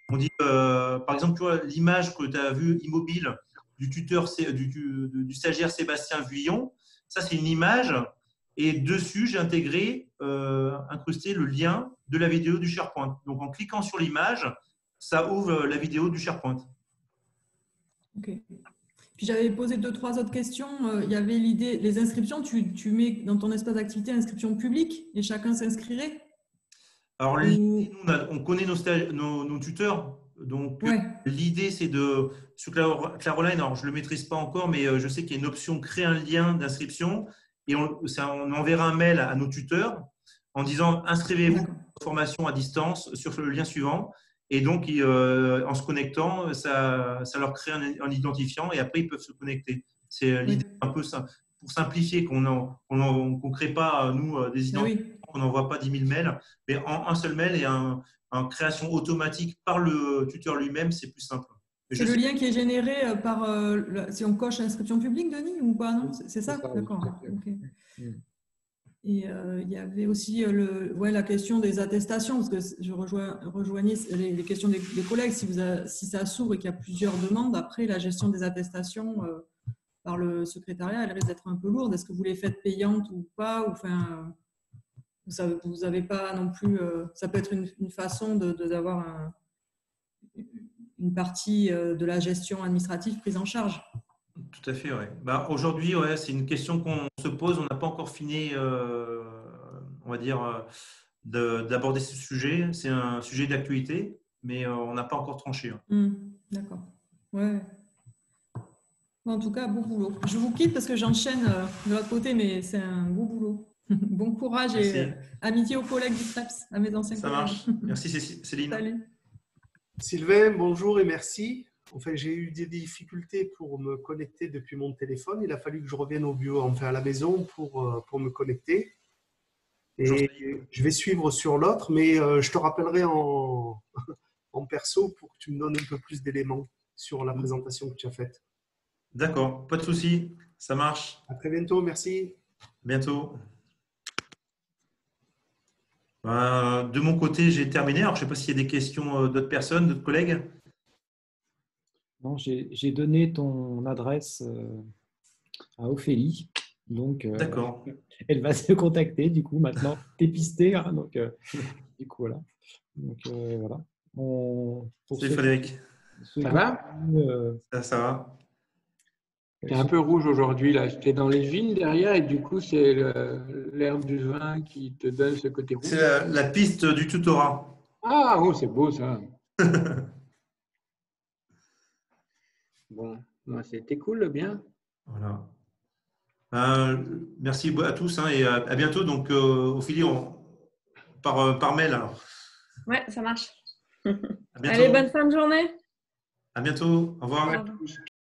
on dit, par exemple, tu vois, l'image que tu as vue immobile du tuteur, du stagiaire Sébastien Vuillon, ça, c'est une image Et dessus, j'ai incrusté le lien de la vidéo du SharePoint. Donc, en cliquant sur l'image, ça ouvre la vidéo du SharePoint. Ok. Puis j'avais posé 2-3 autres questions. Il y avait l'idée, les inscriptions, tu mets dans ton espace d'activité inscription publique et chacun s'inscrirait? Alors, nous, on connaît nos tuteurs. Donc, ouais. L'idée, c'est de… Sur Claroline, alors je ne le maîtrise pas encore, mais je sais qu'il y a une option créer un lien d'inscription et on enverra un mail à nos tuteurs en disant inscrivez-vous à la formation à distance sur le lien suivant. Et donc, en se connectant, ça leur crée un identifiant et après, ils peuvent se connecter. C'est l'idée un peu ça, pour simplifier, qu'on ne crée pas, nous, des identifiants, qu'on n'envoie pas 10 000 mails, mais en un seul mail et en création automatique par le tuteur lui-même, c'est plus simple. C'est le lien qui est généré par, si on coche inscription publique, Denis, ou pas, non? C'est ça? D'accord. Okay. Et il y avait aussi la question des attestations, parce que je rejoignais les questions des collègues. Si ça s'ouvre et qu'il y a plusieurs demandes, après, la gestion des attestations par le secrétariat, elle risque d'être un peu lourde. Est-ce que vous les faites payantes ou pas? Enfin, vous n'avez pas non plus… ça peut être une façon d'avoir une partie de la gestion administrative prise en charge. Tout à fait, oui. Aujourd'hui, c'est une question qu'on se pose. On n'a pas encore fini, on va dire, d'aborder ce sujet. C'est un sujet d'actualité, mais on n'a pas encore tranché. D'accord. Ouais. En tout cas, bon boulot. Je vous quitte parce que j'enchaîne de l'autre côté, mais c'est un beau boulot. Bon courage. Merci. Et amitié aux collègues du CREPS, à mes anciens collègues. Ça marche. Merci Céline. Salut. Sylvain, bonjour et merci. Enfin, j'ai eu des difficultés pour me connecter depuis mon téléphone. Il a fallu que je revienne au bureau, enfin à la maison, pour me connecter. Et je vais suivre sur l'autre, mais je te rappellerai en perso pour que tu me donnes un peu plus d'éléments sur la présentation que tu as faite. D'accord, pas de souci, ça marche. À très bientôt, merci. À bientôt. De mon côté, j'ai terminé. Alors, je ne sais pas s'il y a des questions d'autres personnes, d'autres collègues. Non, j'ai donné ton adresse à Ophélie. Donc, d'accord. Elle va se contacter, du coup, maintenant. T'es pisté, hein, donc, du coup, voilà. Donc, voilà. Salut Frédéric. Ça va ça va. C'est un peu rouge aujourd'hui, là. J'étais dans les vignes derrière et du coup, c'est l'herbe du vin qui te donne ce côté rouge. C'est la piste du tutorat. Ah, oh, c'est beau ça. Bon, c'était cool, bien. Voilà. Merci à tous et à bientôt. Donc, Ophélie, par mail. Alors. Ouais, ça marche. Allez, bonne fin de journée. À bientôt. Au revoir.